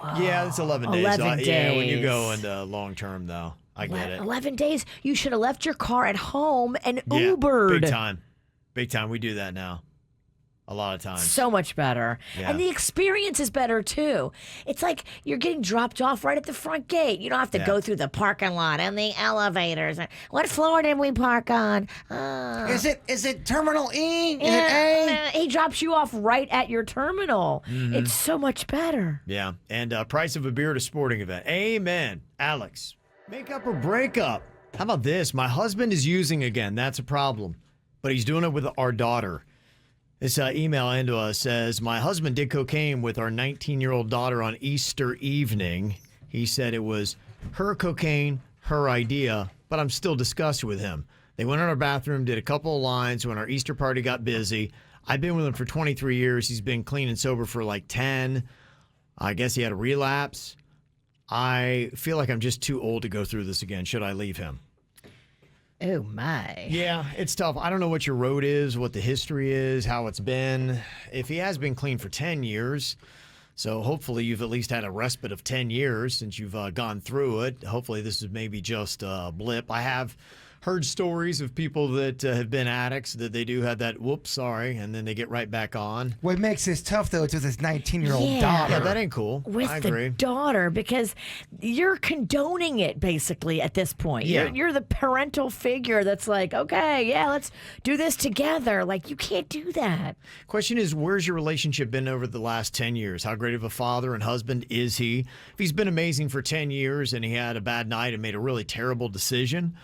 Wow. Yeah, that's 11 days. 11 Yeah, when you days. go into long term, though. I get it. 11 days. You should have left your car at home and Yeah, Ubered. Big time. Big time. We do that now. A lot of times. So much better. Yeah. And the experience is better too. It's like you're getting dropped off right at the front gate. You don't have to go through the parking lot and the elevators. What floor did we park on? Is it Terminal E? Is it Yeah, A? he drops you off right at your terminal. It's so much better. Yeah. And price of a beer at a sporting event. Amen. Alex. Make up or break up. How about this? My husband is using again. That's a problem. But he's doing it with our daughter. This email into us says, my husband did cocaine with our 19-year-old daughter on Easter evening. He said it was her cocaine, her idea, but I'm still disgusted with him. They went in our bathroom, did a couple of lines when our Easter party got busy. I've been with him for 23 years. He's been clean and sober for like 10. I guess he had a relapse. I feel like I'm just too old to go through this again. Should I leave him? Oh, my. Yeah, it's tough. I don't know what your road is, what the history is, how it's been. If he has been clean for 10 years, so hopefully you've at least had a respite of 10 years since you've gone through it. Hopefully this is maybe just a blip. I have heard stories of people that have been addicts that they do have that, whoops, sorry, and then they get right back on. What makes this tough, though, is with his 19-year-old Yeah. daughter. Yeah, that ain't cool. With I agree. the daughter, because you're condoning it basically at this point. Yeah. You're the parental figure that's like, okay, yeah, let's do this together. Like, you can't do that. Question is, where's your relationship been over the last 10 years? How great of a father and husband is he? If he's been amazing for 10 years and he had a bad night and made a really terrible decision,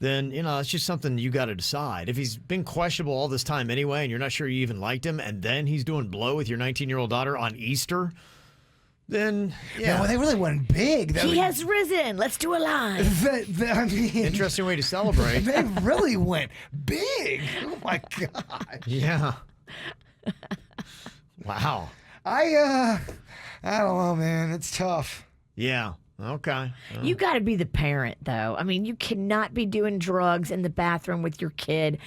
then, it's just something you got to decide. If he's been questionable all this time anyway and you're not sure you even liked him, and then he's doing blow with your 19-year-old daughter on Easter, then, Yeah, well, they really went big. He has risen. Let's do a live. I mean, interesting way to celebrate. they really went big. Oh, my God. Yeah. Wow. I don't know, man. It's tough. Yeah. Okay. You got to be the parent, though. I mean, you cannot be doing drugs in the bathroom with your kid.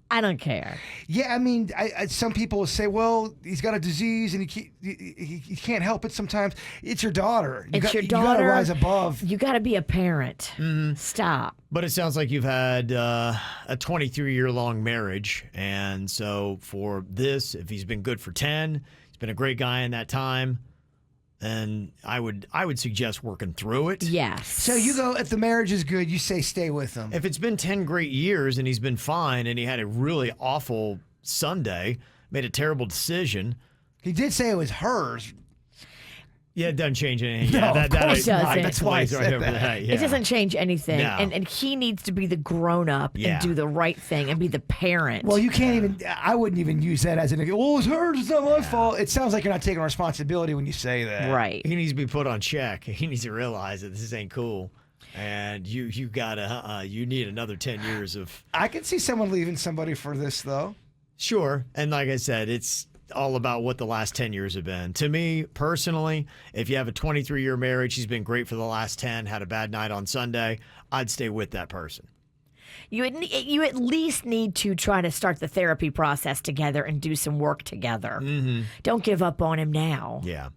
I don't care. Yeah, I mean, some people say, well, he's got a disease and he can't help it sometimes. It's your daughter. It's your daughter. You got to rise above. You got to be a parent. Stop. But it sounds like you've had a 23-year-long marriage. And so for this, if he's been good for 10, he's been a great guy in that time, and I would suggest working through it. Yes. So you go, if the marriage is good, you say stay with him. If it's been 10 great years and he's been fine and he had a really awful Sunday, made a terrible decision. He did say it was hers. Yeah, it doesn't change anything. No, Yeah, of course it doesn't. That's why I said that. Yeah. It doesn't change anything. No. And he needs to be the grown up Yeah. and do the right thing and be the parent. Well, you can't even, I wouldn't even use that as an, oh, it's hers, it's not my fault. It sounds like you're not taking responsibility when you say that. right. He needs to be put on check. He needs to realize that this ain't cool. And you gotta, you need another 10 years of. I could see someone leaving somebody for this, though. Sure. And like I said, it's all about what the last 10 years have been. To me, personally, if you have a 23-year marriage, he's been great for the last 10, had a bad night on Sunday, I'd stay with that person. You at least need to try to start the therapy process together and do some work together. Mm-hmm. Don't give up on him now. Yeah.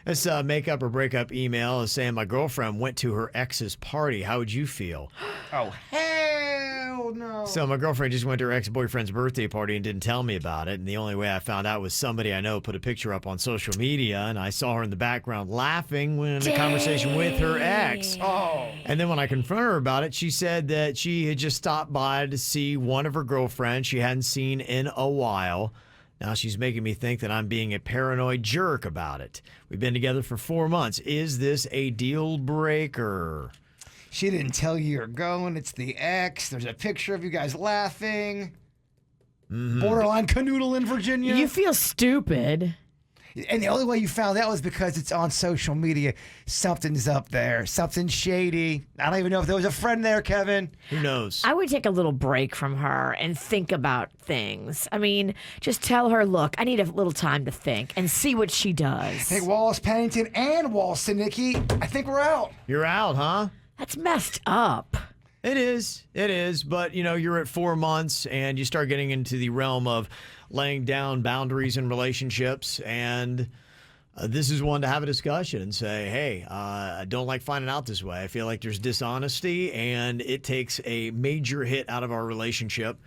This make up or break up email is saying my girlfriend went to her ex's party. How would you feel? Oh, hell no. So my girlfriend just went to her ex-boyfriend's birthday party and didn't tell me about it. And the only way I found out was somebody I know put a picture up on social media, and I saw her in the background laughing when in a conversation with her ex. Oh. And then when I confronted her about it, she said that she had just stopped by to see one of her girlfriends she hadn't seen in a while. Now she's making me think that I'm being a paranoid jerk about it. We've been together for 4 months. Is this a deal breaker? She didn't tell you you're going. It's the ex. There's a picture of you guys laughing. Borderline canoodle in Virginia. You feel stupid. And the only way you found out was because it's on social media. Something's up there. Something shady. I don't even know if there was a friend there, Kevin. Who knows? I would take a little break from her and think about things. I mean, just tell her, look, I need a little time to think and see what she does. I think Wallace Pennington and Walston, Nikki, I think we're out. You're out, huh? That's messed up. It is. But, you're at 4 months and you start getting into the realm of laying down boundaries in relationships. And this is one to have a discussion and say, hey, I don't like finding out this way. I feel like there's dishonesty and it takes a major hit out of our relationship.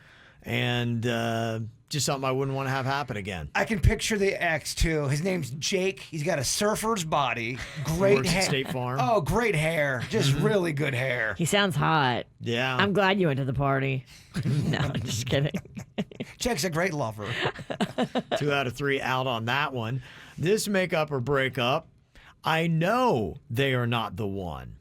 And just something I wouldn't want to have happen again. I can picture the ex, too. His name's Jake. He's got a surfer's body. Great Works at hair. State Farm. Oh, great hair. Just really good hair. He sounds hot. Yeah. I'm glad you went to the party. No, I'm just kidding. Jake's a great lover. 2 out of 3 out on that one. This makeup or breakup, I know they are not the one.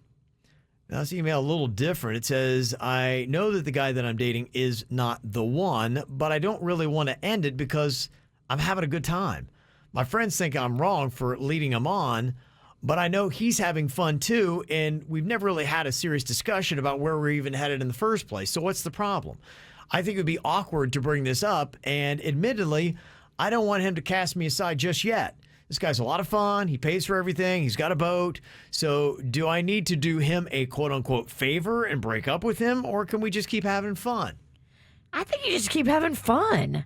Now, this email a little different. It says, I know that the guy that I'm dating is not the one, but I don't really want to end it because I'm having a good time. My friends think I'm wrong for leading him on, but I know he's having fun too, and we've never really had a serious discussion about where we're even headed in the first place. So what's the problem? I think it would be awkward to bring this up, and admittedly, I don't want him to cast me aside just yet. This guy's a lot of fun. He pays for everything. He's got a boat. So do I need to do him a quote-unquote favor and break up with him, or can we just keep having fun? I think you just keep having fun.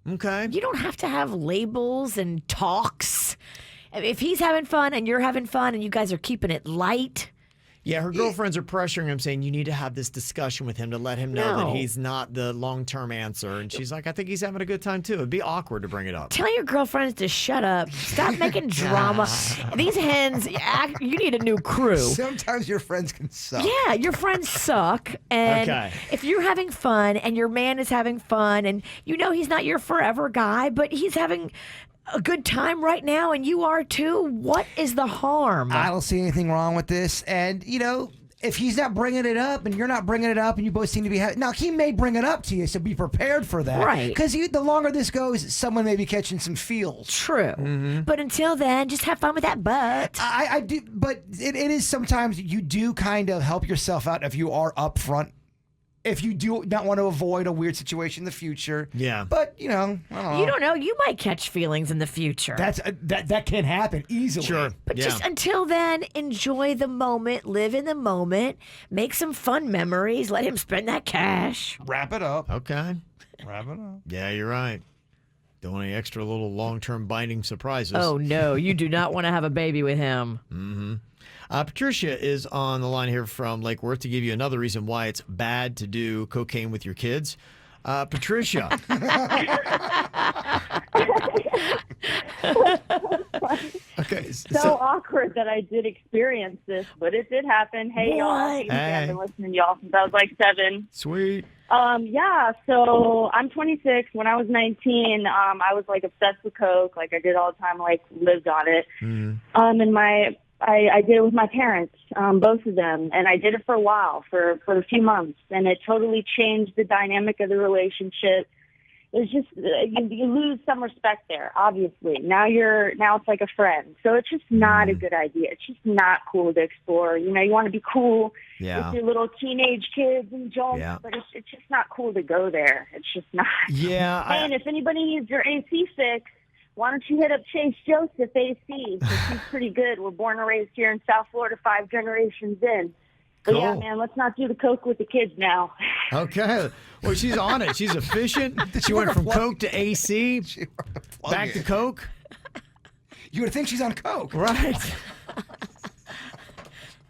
Okay. You don't have to have labels and talks. If he's having fun and you're having fun and you guys are keeping it light. Yeah, her girlfriends are pressuring him, saying you need to have this discussion with him to let him know that No. he's not the long-term answer. And she's like, I think he's having a good time too. It'd be awkward to bring it up. Tell your girlfriends to shut up. Stop making drama. These hens, you need a new crew. Sometimes your friends can suck. Yeah, your friends suck. And Okay. if you're having fun and your man is having fun and you know he's not your forever guy, but he's having a good time right now and you are too, what is the harm? I don't see anything wrong with this. And, if he's not bringing it up and you're not bringing it up and you both seem to be now, he may bring it up to you, so be prepared for that. Right. Because the longer this goes, someone may be catching some feels. True. But until then, just have fun with that butt. I do, but it is sometimes you do kind of help yourself out if you are upfront. If you do not want to avoid a weird situation in the future. Yeah. But, I don't know. You don't know. You might catch feelings in the future. That can happen easily. Sure. But Yeah. just until then, enjoy the moment, live in the moment, make some fun memories, let him spend that cash. Wrap it up. Okay. Wrap it up. Yeah, you're right. Don't want any extra little long-term binding surprises. Oh, no, you do not want to have a baby with him. Patricia is on the line here from Lake Worth to give you another reason why it's bad to do cocaine with your kids. Patricia. Okay. So awkward that I did experience this, but it did happen. Hey, y'all. What? I've been listening to y'all since I was like 7. Sweet. Yeah, so I'm 26. When I was 19, I was like obsessed with coke. Like I did all the time, like lived on it. And I did it with my parents, both of them, and I did it for a while, for a few months, and it totally changed the dynamic of the relationship. It's just you lose some respect there, obviously. Now it's like a friend, so it's just not a good idea. It's just not cool to explore. You want to be cool with your little teenage kids and jokes, but it's just not cool to go there. It's just not. Yeah. And if anybody needs your AC fix, why don't you hit up Chase Joseph AC? 'Cause he's pretty good. We're born and raised here in South Florida, 5 generations in. But yeah, Cool. man, let's not do the coke with the kids now. Okay. Well, she's on it. She's efficient. She went from coke to AC, back to coke. You would think she's on coke. Right.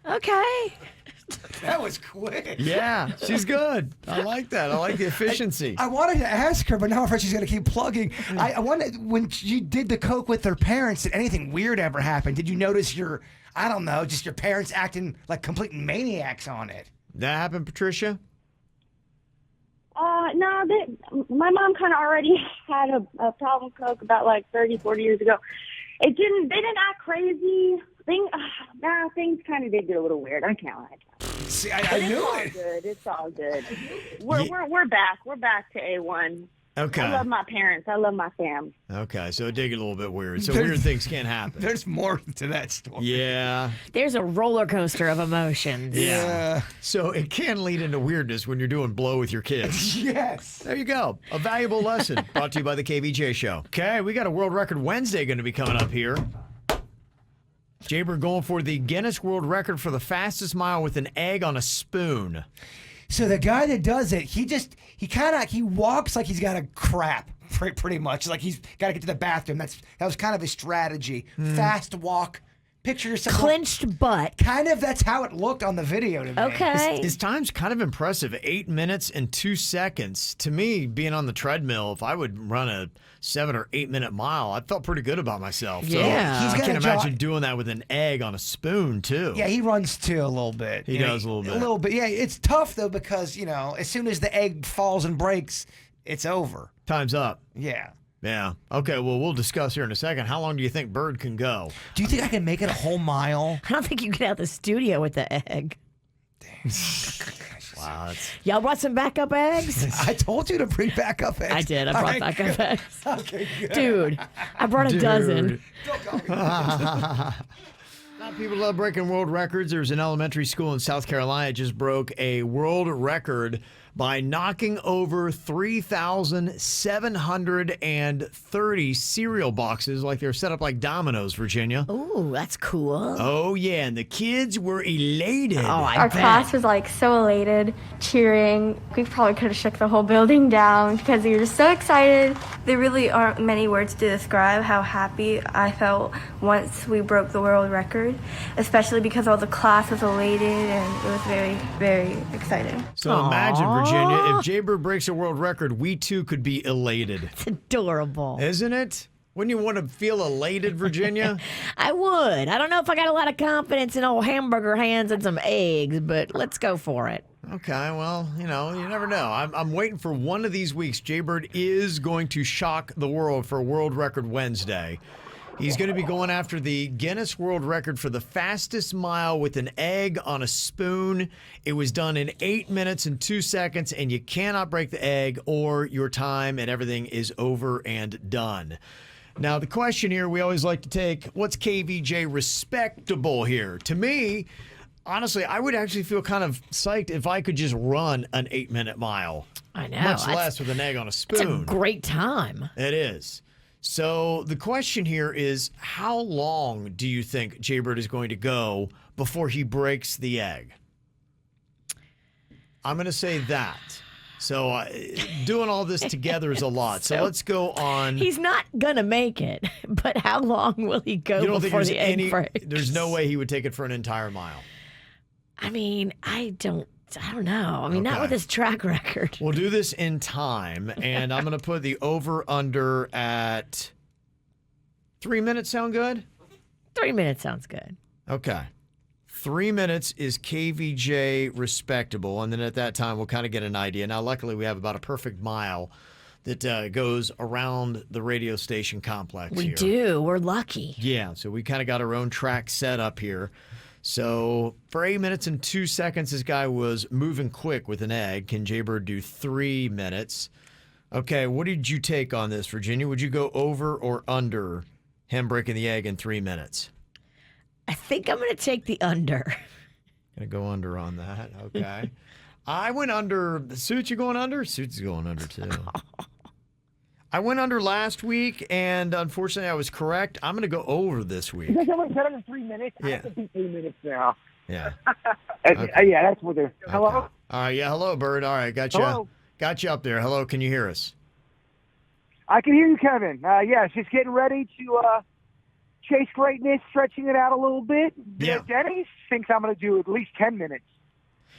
Okay. That was quick. Yeah, she's good. I like that. I like the efficiency. I wanted to ask her, but now I'm afraid she's going to keep plugging. I wondered, when you did the coke with their parents, did anything weird ever happen? Did you notice your parents acting like complete maniacs on it? That happened, Patricia? No, my mom kind of already had a problem with coke about like 30, 40 years ago. They didn't act crazy. Things kind of did get a little weird. I can't lie. See, I knew it. It's all good. We're back. We're back to A1. Okay. I love my parents. I love my fam. Okay, so it did get a little bit weird. So weird things can't happen. There's more to that story. Yeah. There's a roller coaster of emotions. Yeah. So it can lead into weirdness when you're doing blow with your kids. Yes. There you go. A valuable lesson brought to you by the KVJ Show. Okay, we got a World Record Wednesday going to be coming up here. Jbird going for the Guinness World Record for the fastest mile with an egg on a spoon. So the guy that does it, he walks like he's got a crap, pretty much. Like he's got to get to the bathroom. That was kind of his strategy. Fast walk. Picture yourself. Clenched butt. Kind of, that's how it looked on the video to me. Okay. His time's kind of impressive. 8 minutes and 2 seconds. To me, being on the treadmill, if I would run a 7 or 8 minute mile, I felt pretty good about myself. Yeah. So He's I can gotta imagine doing that with an egg on a spoon, too. Yeah, he runs too a little bit. He does a little bit. A little bit. Yeah, it's tough though because, as soon as the egg falls and breaks, it's over. Time's up. Yeah. Yeah. Okay, well, we'll discuss here in a second. How long do you think Bird can go? Do you think I can make it a whole mile? I don't think you get out the studio with the egg. Wow. Y'all brought some backup eggs? I told you to bring backup eggs. I did. I brought backup eggs. Okay, good. Dude, I brought a dozen. Not people love breaking world records. There's an elementary school in South Carolina that just broke a world record by knocking over 3,730 cereal boxes like they're set up like dominoes, Virginia. Ooh, that's cool. Oh, yeah, and the kids were elated. Oh, I Our bet. class was like so elated, cheering. We probably could have shook the whole building down because we were just so excited. There really aren't many words to describe how happy I felt once we broke the world record, especially because all the class was elated and it was very, very exciting. So imagine, Virginia, if Jbird breaks a world record, we too could be elated. It's adorable. Isn't it? Wouldn't you want to feel elated, Virginia? I would. I don't know if I got a lot of confidence in old hamburger hands and some eggs, but let's go for it. Okay, well, you never know. I'm waiting for one of these weeks. Jbird is going to shock the world for World Record Wednesday. He's going to be going after the Guinness World Record for the fastest mile with an egg on a spoon. It was done in 8 minutes and 2 seconds, and you cannot break the egg or your time, and everything is over and done. Now, the question here we always like to take, what's KVJ respectable here? To me, honestly, I would actually feel kind of psyched if I could just run an 8 minute mile. I know. Much less with an egg on a spoon. It's a great time. It is. So the question here is, how long do you think Jbird is going to go before he breaks the egg? I'm going to say that. So doing all this together is a lot. So let's go on. He's not going to make it, but how long will he go You don't think before there's the egg breaks? There's no way he would take it for an entire mile. I mean, I don't know. I mean, not Okay. with his track record. We'll do this in time, and I'm going to put the over-under at 3 minutes. Sound good? 3 minutes sounds good. Okay. 3 minutes is KVJ respectable, and then at that time, we'll kind of get an idea. Now, luckily, we have about a perfect mile that goes around the radio station complex We here. do. We're lucky. Yeah, so we kind of got our own track set up here. So for 8 minutes and 2 seconds, this guy was moving quick with an egg. Can Jbird do 3 minutes? Okay, what did you take on this, Virginia? Would you go over or under him breaking the egg in 3 minutes? I think I'm going to take the under. Gonna go under on that. Okay. I went under. Suits, you going under? Suits is going under too. I went under last week, and unfortunately, I was correct. I'm going to go over this week. Because someone said under 3 minutes, I Yeah. have to be 3 minutes now. Yeah. Yeah, that's what they're. Hello? Okay. All right. Yeah. Hello, Bird. All right. Got you. Hello? Got you up there. Hello. Can you hear us? I can hear you, Kevin. Yes, just getting ready to chase greatness, stretching it out a little bit. Yeah. Denny thinks I'm going to do at least 10 minutes.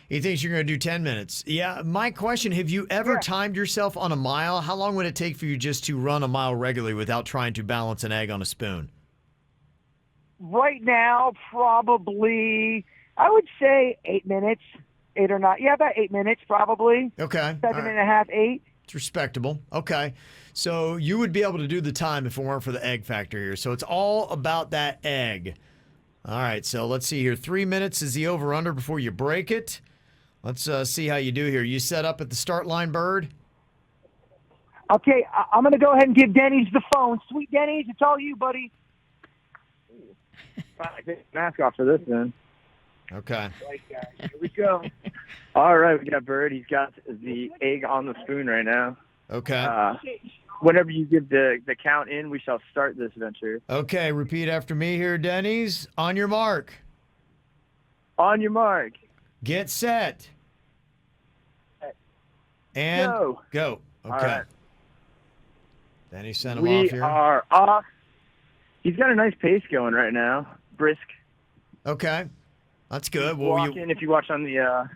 He thinks you're going to do 10 minutes. Yeah. My question, have you ever timed yourself on a mile? How long would it take for you just to run a mile regularly without trying to balance an egg on a spoon? Right now, probably, I would say 8 minutes, 8 or 9. Yeah, about 8 minutes, probably. Okay. 7.5, 8. It's respectable. Okay. So you would be able to do the time if it weren't for the egg factor here. So it's all about that egg. All right. So let's see here. 3 minutes is the over-under before you break it. Let's see how you do here. You set up at the start line, Bird? Okay, I'm going to go ahead and give Denny's the phone. Sweet Denny's, it's all you, buddy. Take the mask off for this, then. Okay. Right, guys. Here we go. All right, we got Bird. He's got the egg on the spoon right now. Okay. Whenever you give the count in, we shall start this venture. Okay, repeat after me here, Denny's. On your mark. On your mark. Get set. And go. Okay. All right. Denny sent him We off here. are off. He's got a nice pace going right now. Brisk. Okay. That's good. Walking. If you watch on the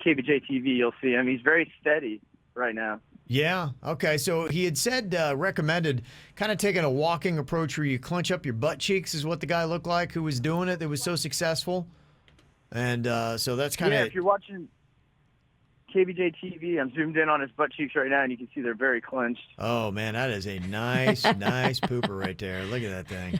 KVJ TV, you'll see him. He's very steady right now. Yeah. Okay. So he had said, recommended kind of taking a walking approach where you clench up your butt cheeks is what the guy looked like who was doing it that was so successful. And so that's kind of... Yeah, if you're watching KVJ TV, I'm zoomed in on his butt cheeks right now, and you can see they're very clenched. Oh, man, that is a nice pooper right there. Look at that thing.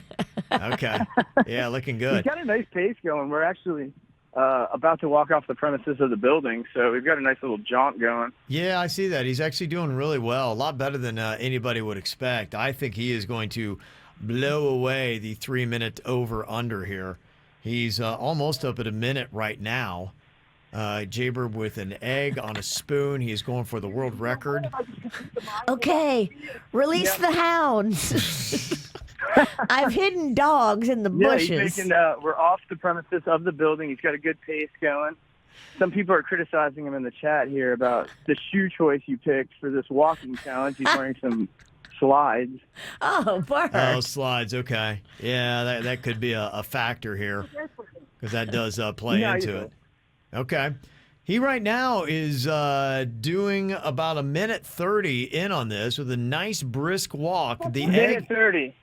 Okay. Yeah, looking good. He's got a nice pace going. We're actually about to walk off the premises of the building, so we've got a nice little jaunt going. Yeah, I see that. He's actually doing really well. A lot better than anybody would expect. I think he is going to blow away the 3-minute over-under here. He's almost up at a minute right now. Jbird with an egg on a spoon. He is going for the world record. Okay, release the hounds. I've hidden dogs in the bushes. Yeah, he's making, we're off the premises of the building. He's got a good pace going. Some people are criticizing him in the chat here about the shoe choice you picked for this walking challenge. He's wearing some slides. Oh, Bart. Oh, slides. Okay. Yeah, that could be a factor here because that does play into it. Okay. He right now is doing about a minute 30 in on this with a nice brisk walk. The minute 30.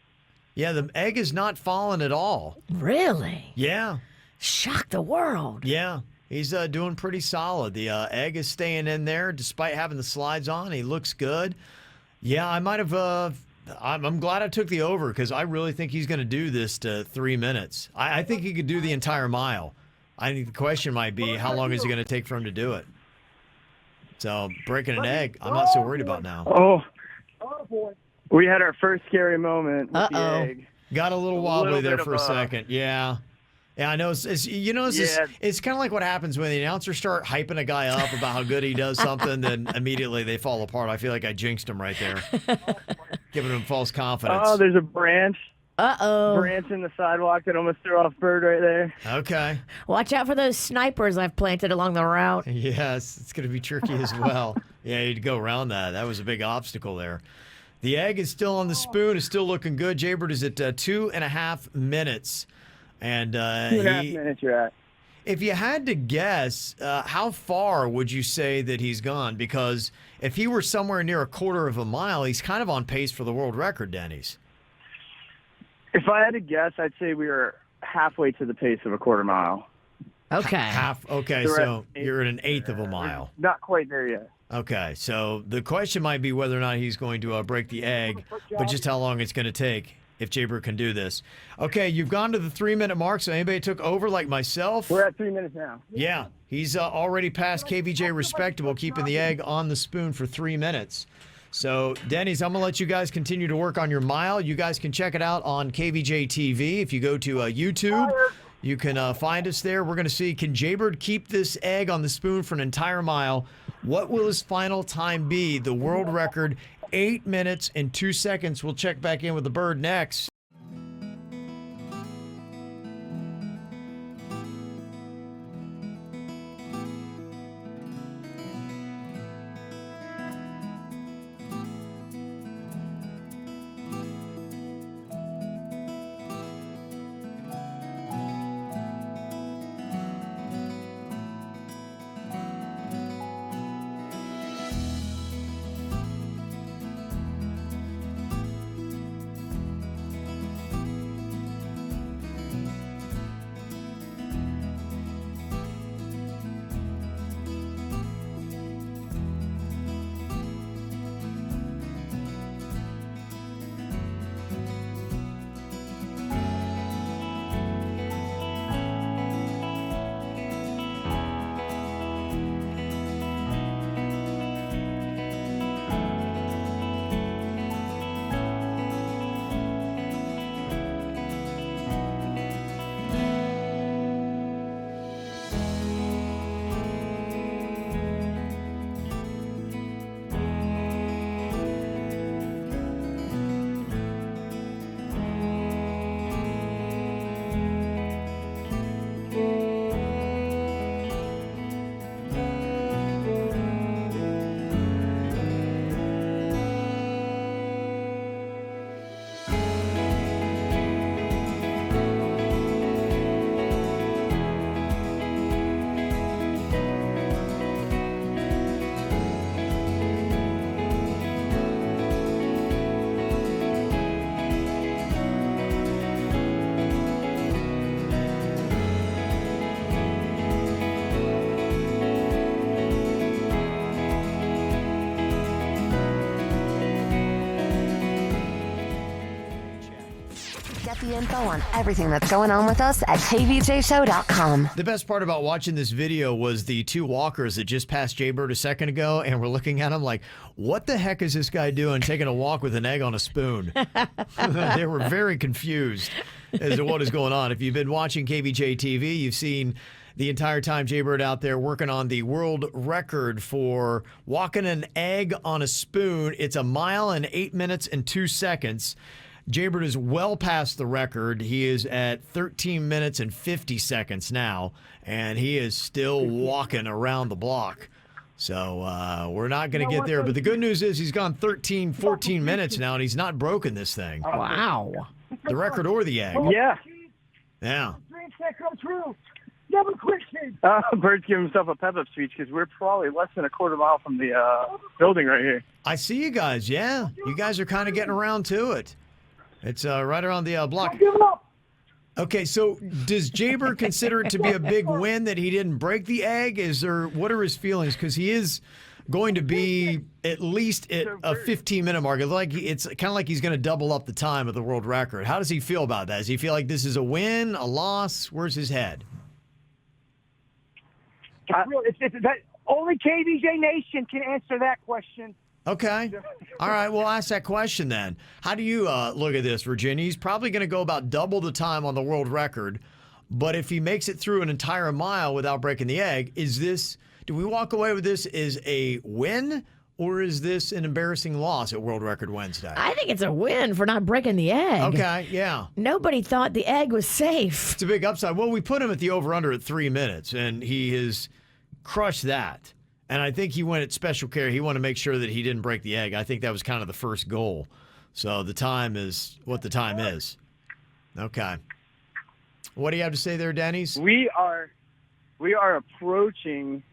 Yeah, the egg is not falling at all. Really? Yeah. Shock the world. Yeah. He's doing pretty solid. The egg is staying in there despite having the slides on. He looks good. Yeah, I might have. I'm glad I took the over because I really think he's going to do this to 3 minutes. I think he could do the entire mile. I think the question might be how long is it going to take for him to do it? So breaking an egg, I'm not so worried about now. Oh boy. We had our first scary moment with the egg. Got a little wobbly there for a second. Yeah. Yeah, I know. It's kind of like what happens when the announcers start hyping a guy up about how good he does something, then immediately they fall apart. I feel like I jinxed him right there, giving him false confidence. Oh, there's a branch. Uh-oh. Branch in the sidewalk that almost threw off Bird right there. Okay. Watch out for those snipers I've planted along the route. Yes, it's going to be tricky as well. Yeah, you'd go around that. That was a big obstacle there. The egg is still on the spoon. Is still looking good. Jbird is at 2.5 minutes. And 2.5 minutes you're at. If you had to guess, how far would you say that he's gone? Because if he were somewhere near a quarter of a mile, he's kind of on pace for the world record, Denny's. If I had to guess, I'd say we were halfway to the pace of a quarter mile. Okay. Okay, so you're at an eighth of a mile. Not quite there yet. Okay, so the question might be whether or not he's going to break the egg, but just how long it's going to take if Jbird can do this. Okay, you've gone to the 3-minute mark, so anybody took over like myself? We're at 3 minutes now. Yeah, he's already passed KVJ Respectable, keeping the egg on the spoon for 3 minutes. So, Denny's, I'm going to let you guys continue to work on your mile. You guys can check it out on KVJ TV. If you go to YouTube, you can find us there. We're going to see, can Jbird keep this egg on the spoon for an entire mile? What will his final time be? The world record, 8 minutes and 2 seconds. We'll check back in with the Bird next. the info on everything that's going on with us at kvjshow.com. The best part about watching this video was the two walkers that just passed Jbird a second ago, and we're looking at him like, what the heck is this guy doing taking a walk with an egg on a spoon? They were very confused as to what is going on. If you've been watching KVJ TV, you've seen the entire time Jbird out there working on the world record for walking an egg on a spoon. It's 1 mile and 8 minutes and 2 seconds. Jbird is well past the record. He is at 13 minutes and 50 seconds now, and he is still walking around the block. So we're not going to get there. But the good news is he's gone 13, 14 minutes now, and he's not broken this thing. Wow. The record or the egg. Yeah. Yeah. Dreams that come true. Never quit, kid. Bird's giving himself a pep-up speech because we're probably less than a quarter mile from the building right here. I see you guys. Yeah. You guys are kind of getting around to it. It's right around the block. Don't give it up. Okay, so does Jbird consider it to be a big win that he didn't break the egg? What are his feelings? Because he is going to be at least at a 15-minute mark. It's kind of like he's going to double up the time of the world record. How does he feel about that? Does he feel like this is a win, a loss? Where's his head? Only KVJ Nation can answer that question. Okay. All right, we'll ask that question then. How do you look at this, Virginia? He's probably going to go about double the time on the world record, but if he makes it through an entire mile without breaking the egg, do we walk away with this as a win, or is this an embarrassing loss at World Record Wednesday? I think it's a win for not breaking the egg. Okay, yeah. Nobody thought the egg was safe. It's a big upside. Well, we put him at the over-under at 3 minutes, and he has crushed that. And I think he went at special care. He wanted to make sure that he didn't break the egg. I think that was kind of the first goal. So the time is what the time is. Okay. What do you have to say there, Denny's? We are approaching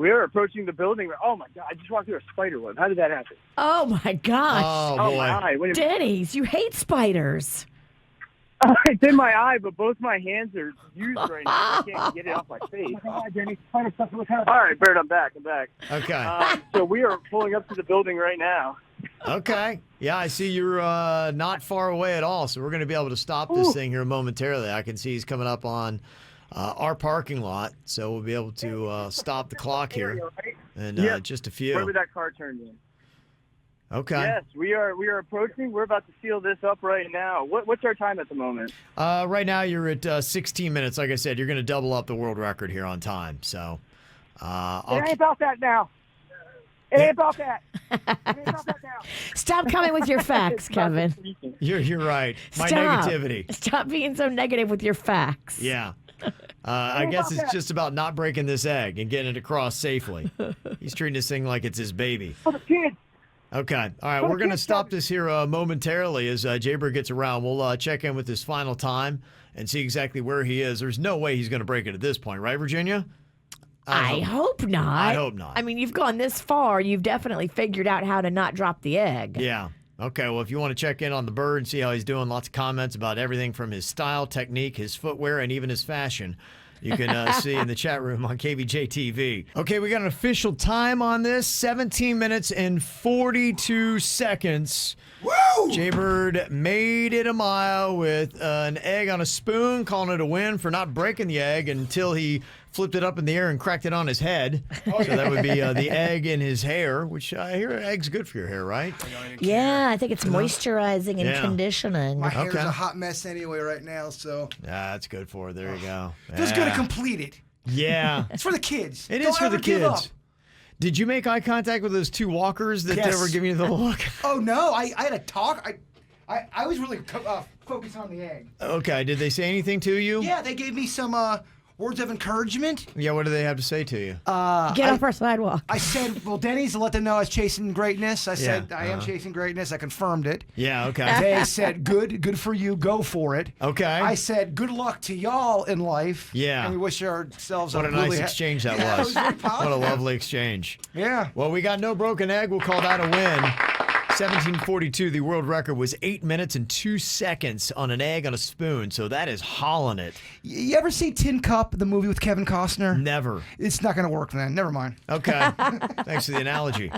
the building. Oh my God! I just walked through a spider web. How did that happen? Oh, my gosh. Oh, boy. My eye. Wait a minute. Denny's, you hate spiders. It's in my eye, but both my hands are used right now. I can't get it off my face. All right, Bird, I'm back. Okay. So we are pulling up to the building right now. Okay. Yeah, I see you're not far away at all, so we're going to be able to stop this thing here momentarily. I can see he's coming up on our parking lot, so we'll be able to stop the clock here in just a few. Where would that car turn in? Okay. Yes, we are approaching. We're about to seal this up right now. What's our time at the moment? Right now you're at 16 minutes. Like I said, you're going to double up the world record here on time. So It ain't about that now. It ain't about that. It ain't about that now. Stop coming with your facts, Kevin. You're right. My Stop. negativity. Stop being so negative with your facts. Yeah. I guess it's just about not breaking this egg and getting it across safely. He's treating this thing like it's his baby. For the kids. Okay. All right. We're going to stop this here momentarily as Jbird gets around. We'll check in with his final time and see exactly where he is. There's no way he's going to break it at this point, right, Virginia? I hope not. I hope not. I mean, you've gone this far. You've definitely figured out how to not drop the egg. Yeah. Okay. Well, if you want to check in on the bird and see how he's doing, lots of comments about everything from his style, technique, his footwear, and even his fashion. You can see in the chat room on KVJ TV. Okay, we got an official time on this, 17 minutes and 42 seconds. Woo! Jbird made it a mile with an egg on a spoon, calling it a win for not breaking the egg until he flipped it up in the air and cracked it on his head. So that would be the egg in his hair, which I hear egg's good for your hair, right? Yeah, I think it's moisturizing and conditioning. My hair's a hot mess anyway right now, so. Yeah, that's good for it. There you go. Feels good to complete it. Yeah. It's for the kids. It Don't is for the ever give up. kids. Did you make eye contact with those two walkers that were giving you the look? Oh, no. I had a talk. I was really focused on the egg. Okay. Did they say anything to you? Yeah, they gave me some words of encouragement. Yeah, what do they have to say to you? Get off our sidewalk. I said, well, Denny's to let them know I was chasing greatness. I said, I am chasing greatness. I confirmed it. Yeah, okay. They said, good for you. Go for it. Okay. I said, good luck to y'all in life. Yeah. And we wish ourselves What a nice exchange that was. That was very positive. What a lovely exchange. Yeah. Well, we got no broken egg. We'll call that a win. 1742, the world record was 8 minutes and 2 seconds on an egg on a spoon, so that is hauling it. You ever see Tin Cup, the movie with Kevin Costner? Never. It's not going to work then. Never mind. Okay. Thanks for the analogy.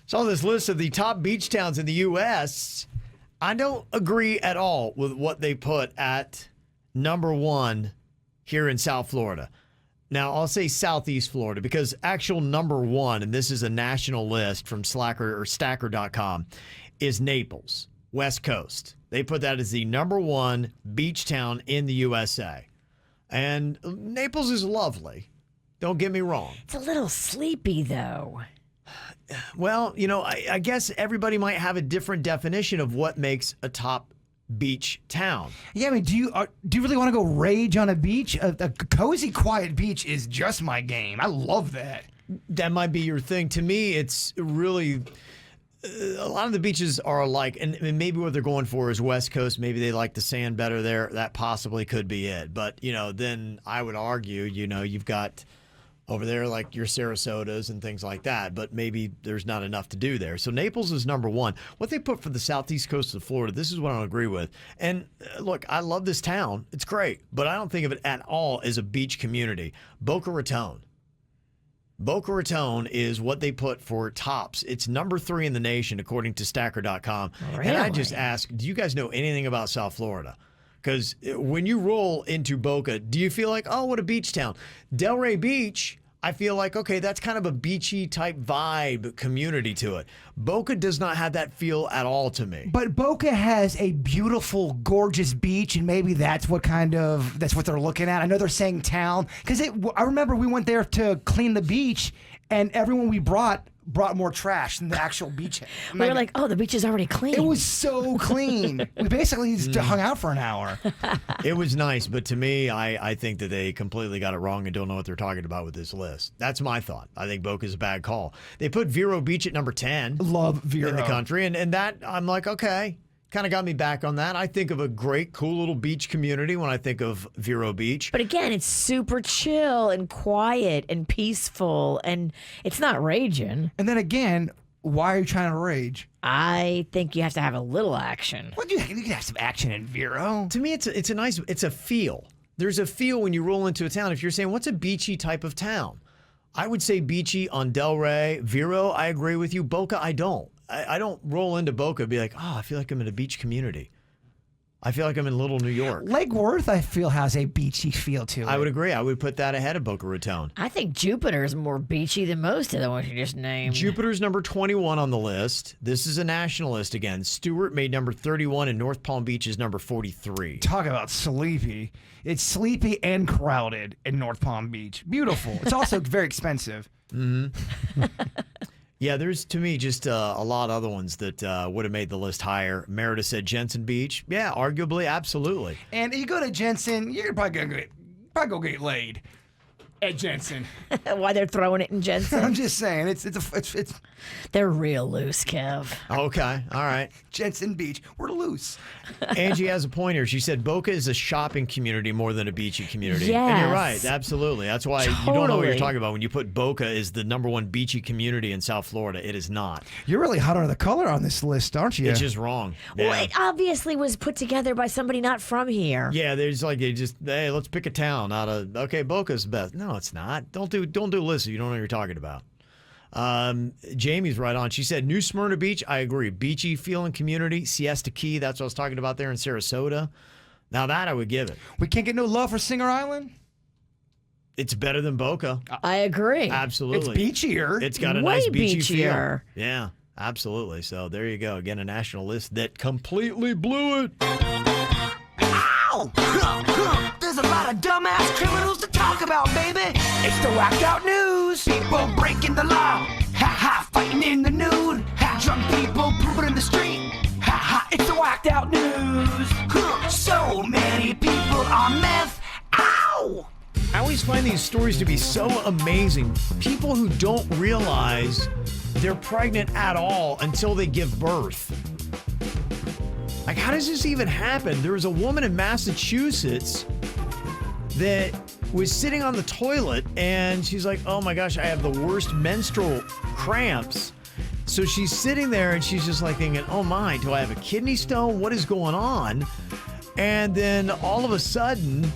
Saw this list of the top beach towns in the U.S. I don't agree at all with what they put at number 1 here in South Florida. Now, I'll say Southeast Florida because actual number 1, and this is a national list from Slacker or Stacker.com, is Naples, West Coast. They put that as the number 1 beach town in the USA. And Naples is lovely. Don't get me wrong. It's a little sleepy, though. Well, I guess everybody might have a different definition of what makes a top beach town. Yeah, I mean, do you really want to go rage on a beach? A cozy, quiet beach is just my game. I love that. That might be your thing. To me, it's really a lot of the beaches are alike, and maybe what they're going for is West Coast. Maybe they like the sand better there. That possibly could be it. But then I would argue, you've got over there like your Sarasotas and things like that, but maybe there's not enough to do there. So Naples is number 1. What they put for the southeast coast of Florida, this is what I don't agree with. And look, I love this town. It's great, but I don't think of it at all as a beach community. Boca Raton. Boca Raton is what they put for tops. It's number 3 in the nation, according to Stacker.com. Really? And I just ask, do you guys know anything about South Florida? Because when you roll into Boca, do you feel like, oh, what a beach town? Delray Beach, I feel like, okay, that's kind of a beachy type vibe community to it. Boca does not have that feel at all to me. But Boca has a beautiful, gorgeous beach, and maybe that's what they're looking at. I know they're saying town because I remember we went there to clean the beach, and everyone we brought more trash than the actual beach. We were like, oh, the beach is already clean. It was so clean. We basically just hung out for an hour. It was nice, but to me, I think that they completely got it wrong and don't know what they're talking about with this list. That's my thought. I think Boca's a bad call. They put Vero Beach at number 10. Love Vero. In the country, and that, I'm like, okay. Kind of got me back on that. I think of a great, cool little beach community when I think of Vero Beach. But again, it's super chill and quiet and peaceful, and it's not raging. And then again, why are you trying to rage? I think you have to have a little action. What do you think? You can have some action in Vero. To me, it's a feel. There's a feel when you roll into a town. If you're saying, what's a beachy type of town? I would say beachy on Delray. Vero, I agree with you. Boca, I don't. I don't roll into Boca and be like, oh, I feel like I'm in a beach community. I feel like I'm in Little New York. Lake Worth, I feel, has a beachy feel to it. I would agree. I would put that ahead of Boca Raton. I think Jupiter is more beachy than most of the ones you just named. Jupiter's number 21 on the list. This is a national list again. Stewart made number 31, and North Palm Beach is number 43. Talk about sleepy. It's sleepy and crowded in North Palm Beach. Beautiful. It's also very expensive. Mm-hmm. Yeah, there's, to me, just a lot of other ones that would have made the list higher. Meredith said Jensen Beach. Yeah, arguably, absolutely. And you go to Jensen, you're probably going to get laid at Jensen. Why they're throwing it in Jensen? I'm just saying, it's they're real loose, Kev. Okay, all right. Jensen Beach, we're loose. Angie has a point here. She said Boca is a shopping community more than a beachy community. Yes. And you're right, absolutely. That's why you don't know what you're talking about when you put Boca as the number 1 beachy community in South Florida. It is not. You're really hot under the color on this list, aren't you? It's just wrong. Well, Yeah. it obviously was put together by somebody not from here. Yeah, there's like hey, let's pick a town out of Boca's best. No, it's not. Don't do Lissa. You don't know what you're talking about. Jamie's right on. She said New Smyrna Beach. I agree. Beachy feeling community. Siesta Key. That's what I was talking about there in Sarasota. Now that I would give it. We can't get no love for Singer Island? It's better than Boca. I agree. Absolutely. It's beachier. It's got a Way nice beachy beachier. feel. Yeah, absolutely. So there you go. Again, a national list that completely blew it. Ow! There's a lot of dumbass criminals to talk about, baby. It's the whacked out news. People breaking the law. Ha ha, fighting in the nude. Ha, drunk people pooping in the street. Ha ha, it's the whacked out news. So many people on meth. Ow! I always find these stories to be so amazing. People who don't realize they're pregnant at all until they give birth. Like, how does this even happen? There was a woman in Massachusetts that was sitting on the toilet and she's like, oh my gosh, I have the worst menstrual cramps. So she's sitting there and she's just like thinking, oh my, do I have a kidney stone? What is going on? And then all of a sudden,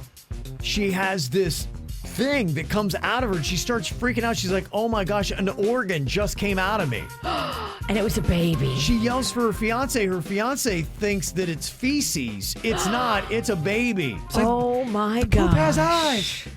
she has this thing that comes out of her and she starts freaking out. She's like, oh my gosh, an organ just came out of me. And it was a baby. She yells for her fiance. Her fiance thinks that it's feces. It's not. It's a baby. Oh my gosh. Poop has eyes.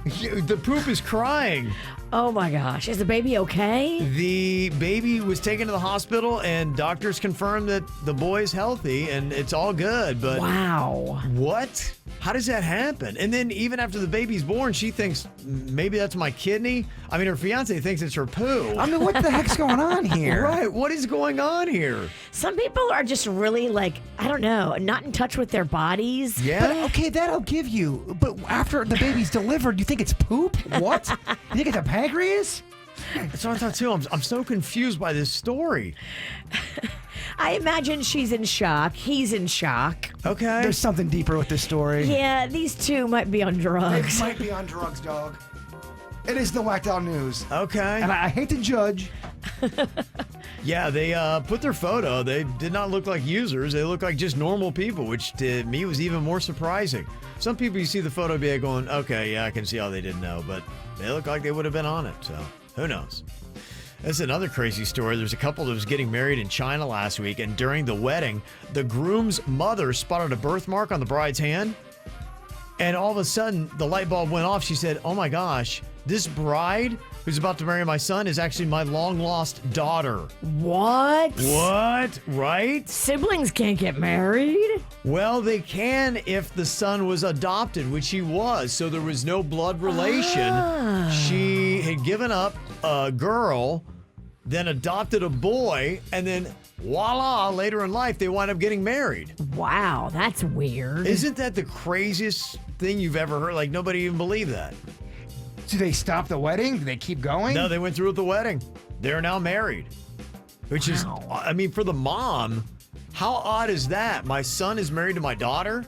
The poop is crying. Oh my gosh. Is the baby okay? The baby was taken to the hospital, and doctors confirmed that the boy's healthy and it's all good. But wow. What? How does that happen? And then even after the baby's born, she thinks maybe that's my kidney. I mean, her fiance thinks it's her poo. I mean, what the heck's going on here? Right. What is going on here? Some people are just really like, I don't know, not in touch with their bodies. Yeah. But okay, that I'll give you. But after the baby's delivered, you think it's poop? What? You think it's a pancreas? That's what I thought too. I'm so confused by this story. I imagine she's in shock. He's in shock. Okay. There's something deeper with this story. Yeah, these two might be on They drugs. might be on drugs, dog. It is the Whacked Out News. Okay. And I hate to judge. Yeah, they put their photo. They did not look like users. They look like just normal people, which to me was even more surprising. Some people you see the photo be going, okay, yeah, I can see how they didn't know, but they look like they would have been on it. So who knows? That's another crazy story. There's a couple that was getting married in China last week, and during the wedding, the groom's mother spotted a birthmark on the bride's hand. And all of a sudden, the light bulb went off. She said, oh my gosh, this bride who's about to marry my son is actually my long-lost daughter. What? What? Right? Siblings can't get married? Well, they can if the son was adopted, which he was. So there was no blood relation. She had given up a girl, then adopted a boy, and then voila, later in life, they wind up getting married. Wow, that's weird. Isn't that the craziest thing you've ever heard? Like, nobody even believed that. Do they stop the wedding? Do they keep going? No, they went through with the wedding. They're now married. Which is, I mean, for the mom, how odd is that? My son is married to my daughter,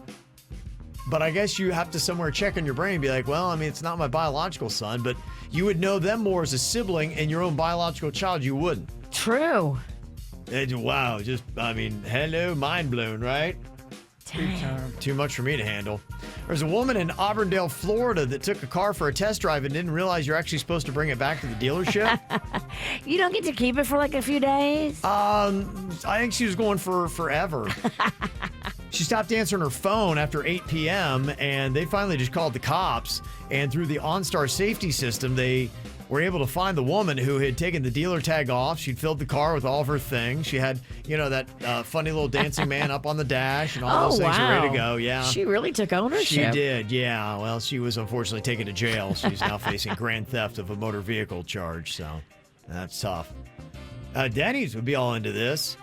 but I guess you have to somewhere check in your brain and be like, well, I mean, it's not my biological son, but you would know them more as a sibling, and your own biological child, you wouldn't. True. Wow, just, I mean, hello, mind blown, right? Dang. Too much for me to handle. There's a woman in Auburndale, Florida that took a car for a test drive and didn't realize you're actually supposed to bring it back to the dealership. You don't get to keep it for like a few days? I think she was going for forever. She stopped answering her phone after 8 p.m. and they finally just called the cops. And through the OnStar safety system, they were able to find the woman who had taken the dealer tag off. She'd filled the car with all of her things. She had, you know, that funny little dancing man up on the dash and all those things are ready to go. Yeah. She really took ownership. She did, yeah. Well, she was unfortunately taken to jail. She's now facing grand theft of a motor vehicle charge, so that's tough. Denny's would be all into this.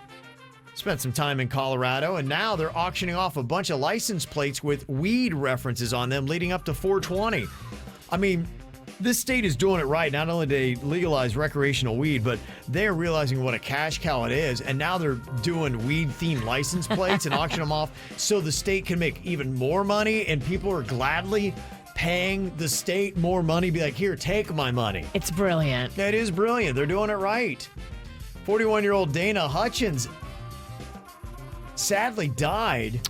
Spent some time in Colorado, and now they're auctioning off a bunch of license plates with weed references on them leading up to 420. I mean, this state is doing it right. Not only do they legalize recreational weed, but they're realizing what a cash cow it is, and now they're doing weed-themed license plates and auction them off so the state can make even more money, and people are gladly paying the state more money, be like, here, take my money. It's brilliant. It is brilliant. They're doing it right. 41-year-old Dana Hutchins sadly died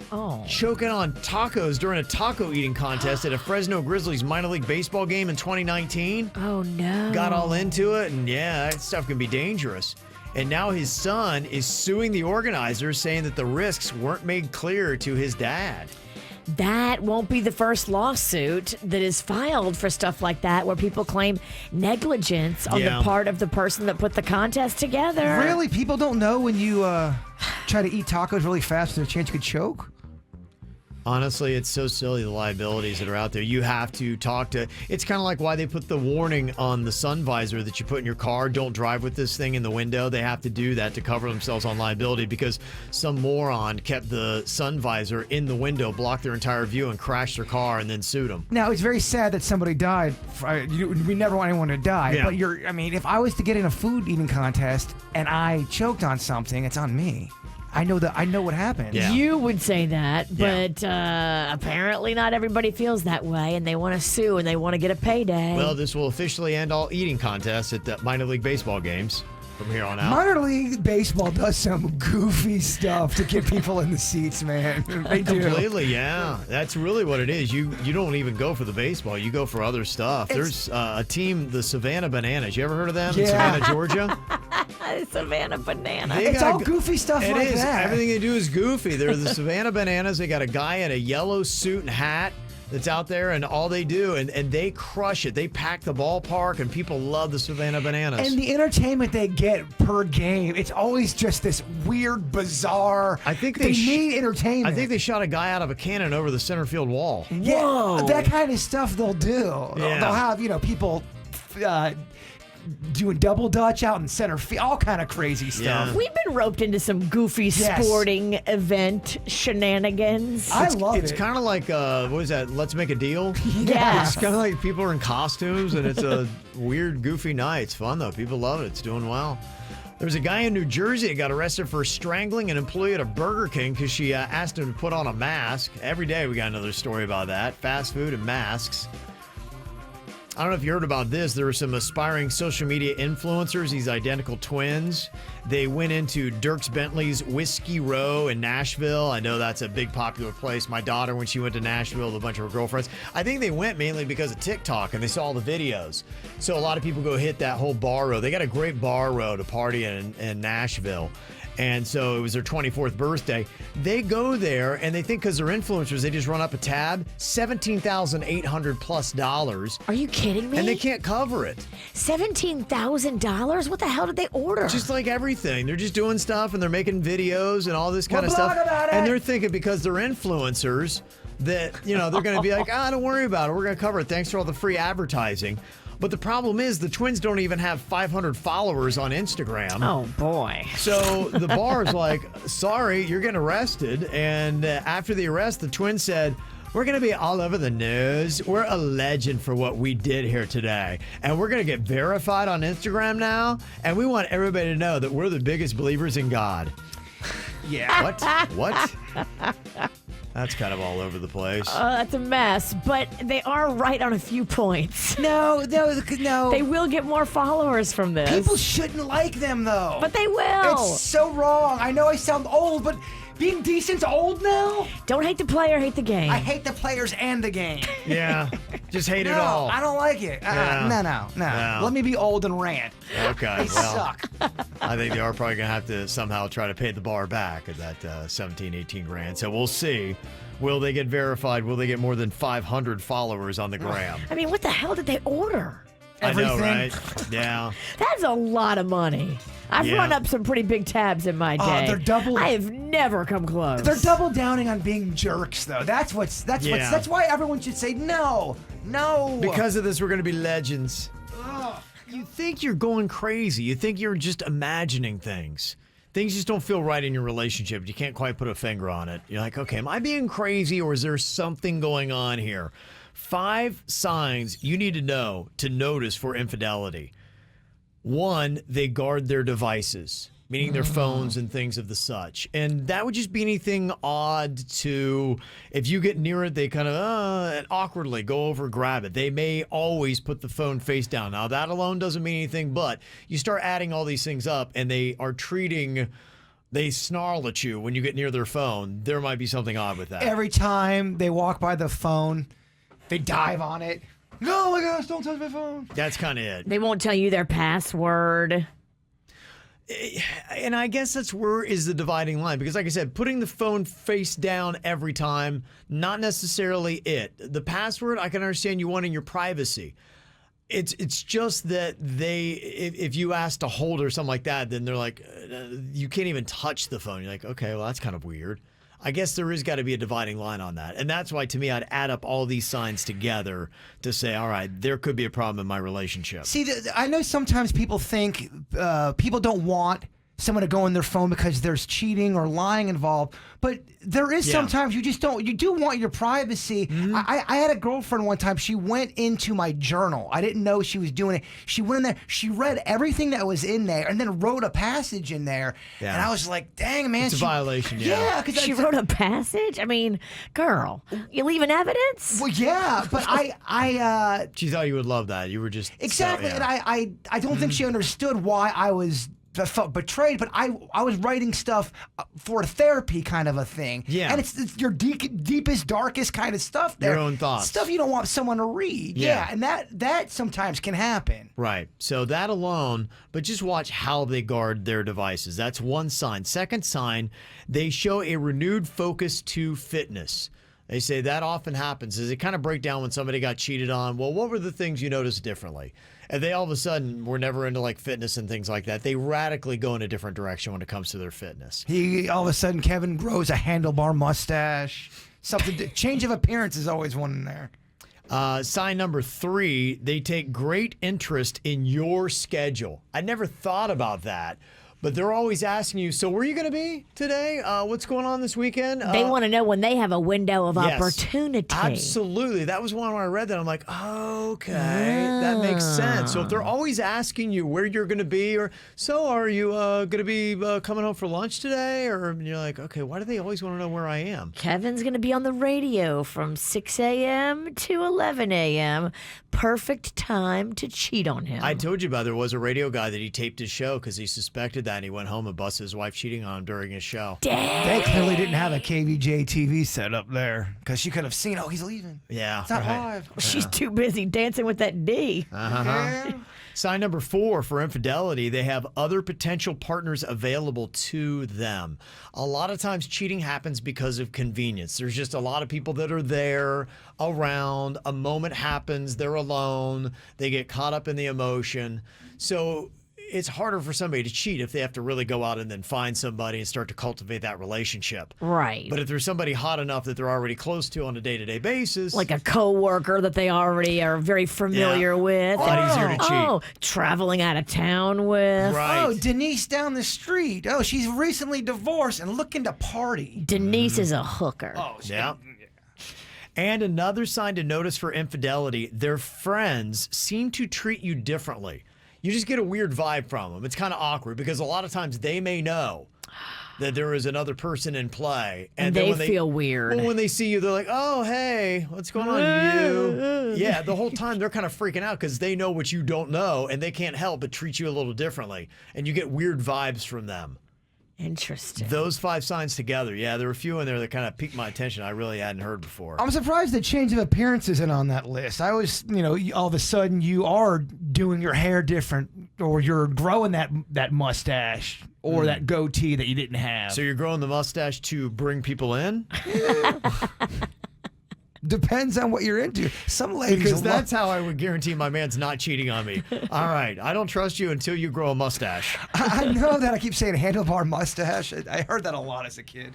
choking on tacos during a taco eating contest at a Fresno Grizzlies minor league baseball game in 2019. Oh, no. Got all into it, and yeah, that stuff can be dangerous. And now his son is suing the organizers, saying that the risks weren't made clear to his dad. That won't be the first lawsuit that is filed for stuff like that, where people claim negligence on the part of the person that put the contest together. Really? People don't know when you try to eat tacos really fast, there's a chance you could choke? Honestly, it's so silly, the liabilities that are out there. You have to talk to... It's kind of like why they put the warning on the sun visor that you put in your car. Don't drive with this thing in the window. They have to do that to cover themselves on liability because some moron kept the sun visor in the window, blocked their entire view, and crashed their car and then sued them. Now, it's very sad that somebody died. We never want anyone to die. Yeah. But I mean, if I was to get in a food eating contest and I choked on something, it's on me. I know what happened. Yeah. You would say that, but apparently not everybody feels that way, and they want to sue and they want to get a payday. Well, this will officially end all eating contests at the minor league baseball games from here on out. Minor league baseball does some goofy stuff to get people in the seats, man. They do. Completely, yeah. That's really what it is. You don't even go for the baseball. You go for other stuff. There's a team, the Savannah Bananas. You ever heard of them in Savannah, Georgia? Savannah banana. It's all goofy stuff It like is. that. Everything they do is goofy. They're the Savannah Bananas. They got a guy in a yellow suit and hat that's out there, and all they do, and they crush it. They pack the ballpark, and people love the Savannah Bananas. And the entertainment they get per game, it's always just this weird, bizarre. I think they need entertainment. I think they shot a guy out of a cannon over the center field wall. Yeah, that kind of stuff they'll do. Yeah. They'll have, people doing double dutch out in center field, all kind of crazy stuff. We've been roped into some goofy sporting event shenanigans. I love it. It's kind of like, what is that? Let's Make a Deal? Yes. It's kind of like people are in costumes, and it's a weird, goofy night. It's fun, though. People love it. It's doing well. There was a guy in New Jersey that got arrested for strangling an employee at a Burger King because she asked him to put on a mask. Every day we got another story about that. Fast food and masks. I don't know if you heard about this. There were some aspiring social media influencers, these identical twins. They went into Dierks Bentley's Whiskey Row in Nashville. I know that's a big popular place. My daughter, when she went to Nashville with a bunch of her girlfriends, I think they went mainly because of TikTok and they saw the videos. So a lot of people go hit that whole bar row. They got a great bar row to party in Nashville. And so it was their 24th birthday. They go there and they think because they're influencers, they just run up a tab, $17,800+. Are you kidding me? And they can't cover it. $17,000? What the hell did they order? Just like everything. They're just doing stuff and they're making videos and all this kind of We'll stuff. blog about And it. they're thinking because they're influencers that, they're going to be like, don't worry about it. We're going to cover it. Thanks for all the free advertising. But the problem is the twins don't even have 500 followers on Instagram. Oh, boy. So the bar's like, sorry, you're getting arrested. And after the arrest, the twins said, we're going to be all over the news. We're a legend for what we did here today. And we're going to get verified on Instagram now. And we want everybody to know that we're the biggest believers in God. Yeah. What? That's kind of all over the place. That's a mess, but they are right on a few points. No. They will get more followers from this. People shouldn't like them, though. But they will. It's so wrong. I know I sound old, but being decent's old now? Don't hate the player, hate the game. I hate the players and the game. Yeah. Just hate it No, all. I don't like it. Yeah. No. Let me be old and rant. Okay. They suck. I think they are probably going to have to somehow try to pay the bar back at that 17, 18 grand. So we'll see. Will they get verified? Will they get more than 500 followers on the gram? I mean, what the hell did they order? Everything. I know, right? Yeah. That's a lot of money. I've Yeah. run up some pretty big tabs in my day. They're double- I have never come close. They're double downing on being jerks, though. That's why everyone should say no. Because of this, we're going to be legends. You think you're going crazy. You think you're just imagining things. Things just don't feel right in your relationship. You can't quite put a finger on it. You're like, okay, am I being crazy or is there something going on here? 5 signs you need to know to notice for infidelity. 1, they guard their devices, meaning their phones and things of the such. And that would just be anything odd to, if you get near it, they kind of and awkwardly go over, grab it. They may always put the phone face down. Now, that alone doesn't mean anything, but you start adding all these things up and they snarl at you when you get near their phone. There might be something odd with that. Every time they walk by the phone, they dive on it. Oh my gosh, don't touch my phone. That's kind of it. They won't tell you their password. And I guess that's where is the dividing line. Because like I said, putting the phone face down every time, not necessarily it. The password, I can understand you wanting your privacy. It's just that if you ask to hold or something like that, then they're like, you can't even touch the phone. You're like, okay, well, that's kind of weird. I guess there is got to be a dividing line on that. And that's why, to me, I'd add up all these signs together to say, all right, there could be a problem in my relationship. See, I know sometimes people think people don't want someone to go on their phone because there's cheating or lying involved. But there is sometimes you just don't. You do want your privacy. Mm-hmm. I had a girlfriend one time. She went into my journal. I didn't know she was doing it. She went in there. She read everything that was in there and then wrote a passage in there. Yeah. And I was like, dang, man. It's a violation, yeah. Yeah. Because She wrote a passage? I mean, girl, you leaving evidence? Well, yeah. But I She thought you would love that. You were just exactly. So, yeah. And I don't think she understood why I was felt betrayed, but I was writing stuff for therapy kind of a thing. Yeah. And it's your deepest, darkest kind of stuff there. Your own thoughts. Stuff you don't want someone to read. Yeah. And that sometimes can happen. Right. So that alone, but just watch how they guard their devices. That's one sign. Second sign, they show a renewed focus to fitness. They say that often happens. Is it kind of break down when somebody got cheated on? Well, what were the things you noticed differently? And they all of a sudden were never into like fitness and things like that. They radically go in a different direction when it comes to their fitness. All of a sudden, Kevin grows a handlebar mustache. Change of appearance is always one in there. Sign number 3, they take great interest in your schedule. I never thought about that. But they're always asking you, so where are you going to be today? What's going on this weekend? They want to know when they have a window of yes, opportunity. Absolutely. That was one when I read that. I'm like, oh, okay, that makes sense. So if they're always asking you where you're going to be, or so are you going to be coming home for lunch today? Or you're like, okay, why do they always want to know where I am? Kevin's going to be on the radio from 6 a.m. to 11 a.m. Perfect time to cheat on him. I told you about there was a radio guy that he taped his show because he suspected that, and he went home and busted his wife cheating on him during his show. They clearly didn't have a KVJ TV set up there because she could have seen, he's leaving. Yeah. It's not right. live. She's too busy dancing with that D. Yeah. Sign number 4 for infidelity, they have other potential partners available to them. A lot of times cheating happens because of convenience. There's just a lot of people that are there around. A moment happens, they're alone, they get caught up in the emotion. So it's harder for somebody to cheat if they have to really go out and then find somebody and start to cultivate that relationship. Right. But if there's somebody hot enough that they're already close to on a day-to-day basis. Like a coworker that they already are very familiar with. A lot easier to cheat. Oh, traveling out of town with. Right. Oh, Denise down the street. Oh, she's recently divorced and looking to party. Denise is a hooker. Oh, Yeah. And another sign to notice for infidelity, their friends seem to treat you differently. You just get a weird vibe from them. It's kind of awkward because a lot of times they may know that there is another person in play. And then they when feel weird. Well, when they see you, they're like, oh, hey, what's going on you? Yeah, the whole time they're kind of freaking out because they know what you don't know and they can't help but treat you a little differently. And you get weird vibes from them. Interesting. Those 5 signs together. Yeah, there were a few in there that kind of piqued my attention I really hadn't heard before. I'm surprised the change of appearance isn't on that list. I was, all of a sudden you are doing your hair different or you're growing that mustache or that goatee that you didn't have. So you're growing the mustache to bring people in? Depends on what you're into. Some ladies Because that's how I would guarantee my man's not cheating on me. All right, I don't trust you until you grow a mustache. I know that I keep saying handlebar mustache. I heard that a lot as a kid.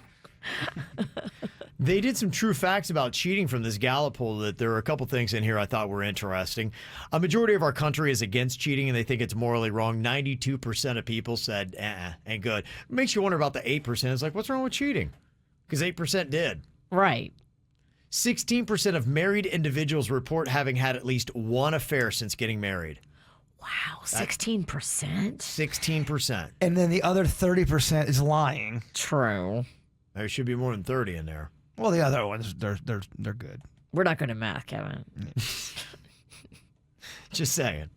They did some true facts about cheating from this Gallup poll that there are a couple things in here I thought were interesting. A majority of our country is against cheating and they think it's morally wrong. 92% of people said, ain't good. It makes you wonder about the 8%. It's like, what's wrong with cheating? Because 8% did. Right. 16% of married individuals report having had at least one affair since getting married. Wow, 16%? 16%. And then the other 30% is lying. True. There should be more than 30 in there. Well, the other ones, they're good. We're not good at math, Kevin. Just saying.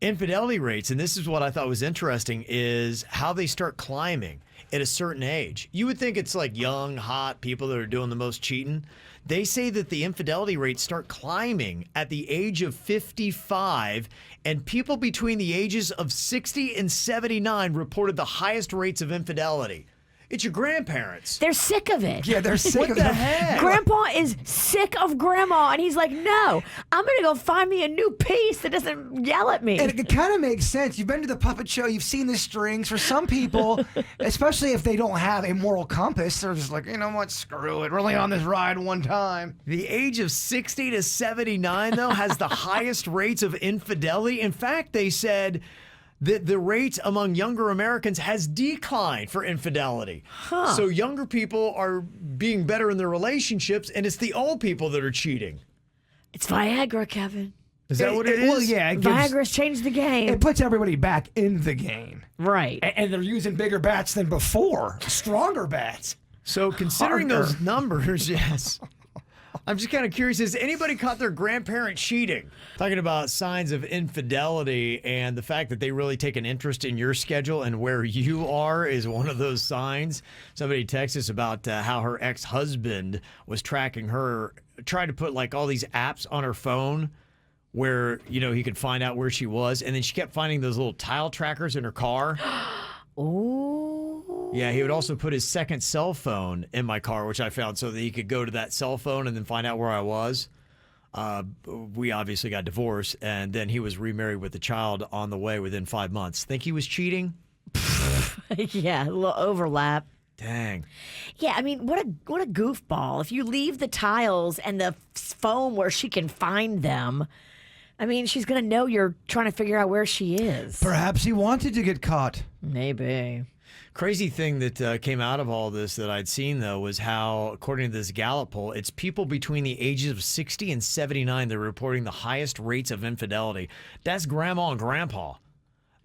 Infidelity rates, and this is what I thought was interesting, is how they start climbing at a certain age. You would think it's like young, hot people that are doing the most cheating. They say that the infidelity rates start climbing at the age of 55, and people between the ages of 60 and 79 reported the highest rates of infidelity. It's your grandparents. They're sick of it. Yeah, they're sick What of the it. heck? Grandpa is sick of grandma, and he's like, no, I'm going to go find me a new piece that doesn't yell at me. And it kind of makes sense. You've been to the puppet show. You've seen the strings. For some people, especially if they don't have a moral compass, they're just like, you know what, screw it. We're only on this ride one time. The age of 60 to 79, though, has the highest rates of infidelity. In fact, they said that the rates among younger Americans has declined for infidelity. So younger people are being better in their relationships, and it's the old people that are cheating. It's Viagra, Kevin. Is that what it is? Well, yeah. Viagra's changed the game. It puts everybody back in the game. Right. And they're using bigger bats than before. Stronger bats. So considering Harder. those numbers, yes. I'm just kind of curious, has anybody caught their grandparent cheating? Talking about signs of infidelity and the fact that they really take an interest in your schedule and where you are is one of those signs. Somebody texted us about how her ex-husband was tracking her, tried to put like all these apps on her phone where, he could find out where she was. And then she kept finding those little tile trackers in her car. Oh. Yeah, he would also put his second cell phone in my car, which I found so that he could go to that cell phone and then find out where I was. We obviously got divorced, and then he was remarried with a child on the way within 5 months. Think he was cheating? Yeah, a little overlap. Dang. Yeah, I mean, what a goofball. If you leave the tiles and the phone where she can find them, I mean, she's going to know you're trying to figure out where she is. Perhaps he wanted to get caught. Maybe. Crazy thing that came out of all this that I'd seen, though, was how, according to this Gallup poll, it's people between the ages of 60 and 79 that are reporting the highest rates of infidelity. That's grandma and grandpa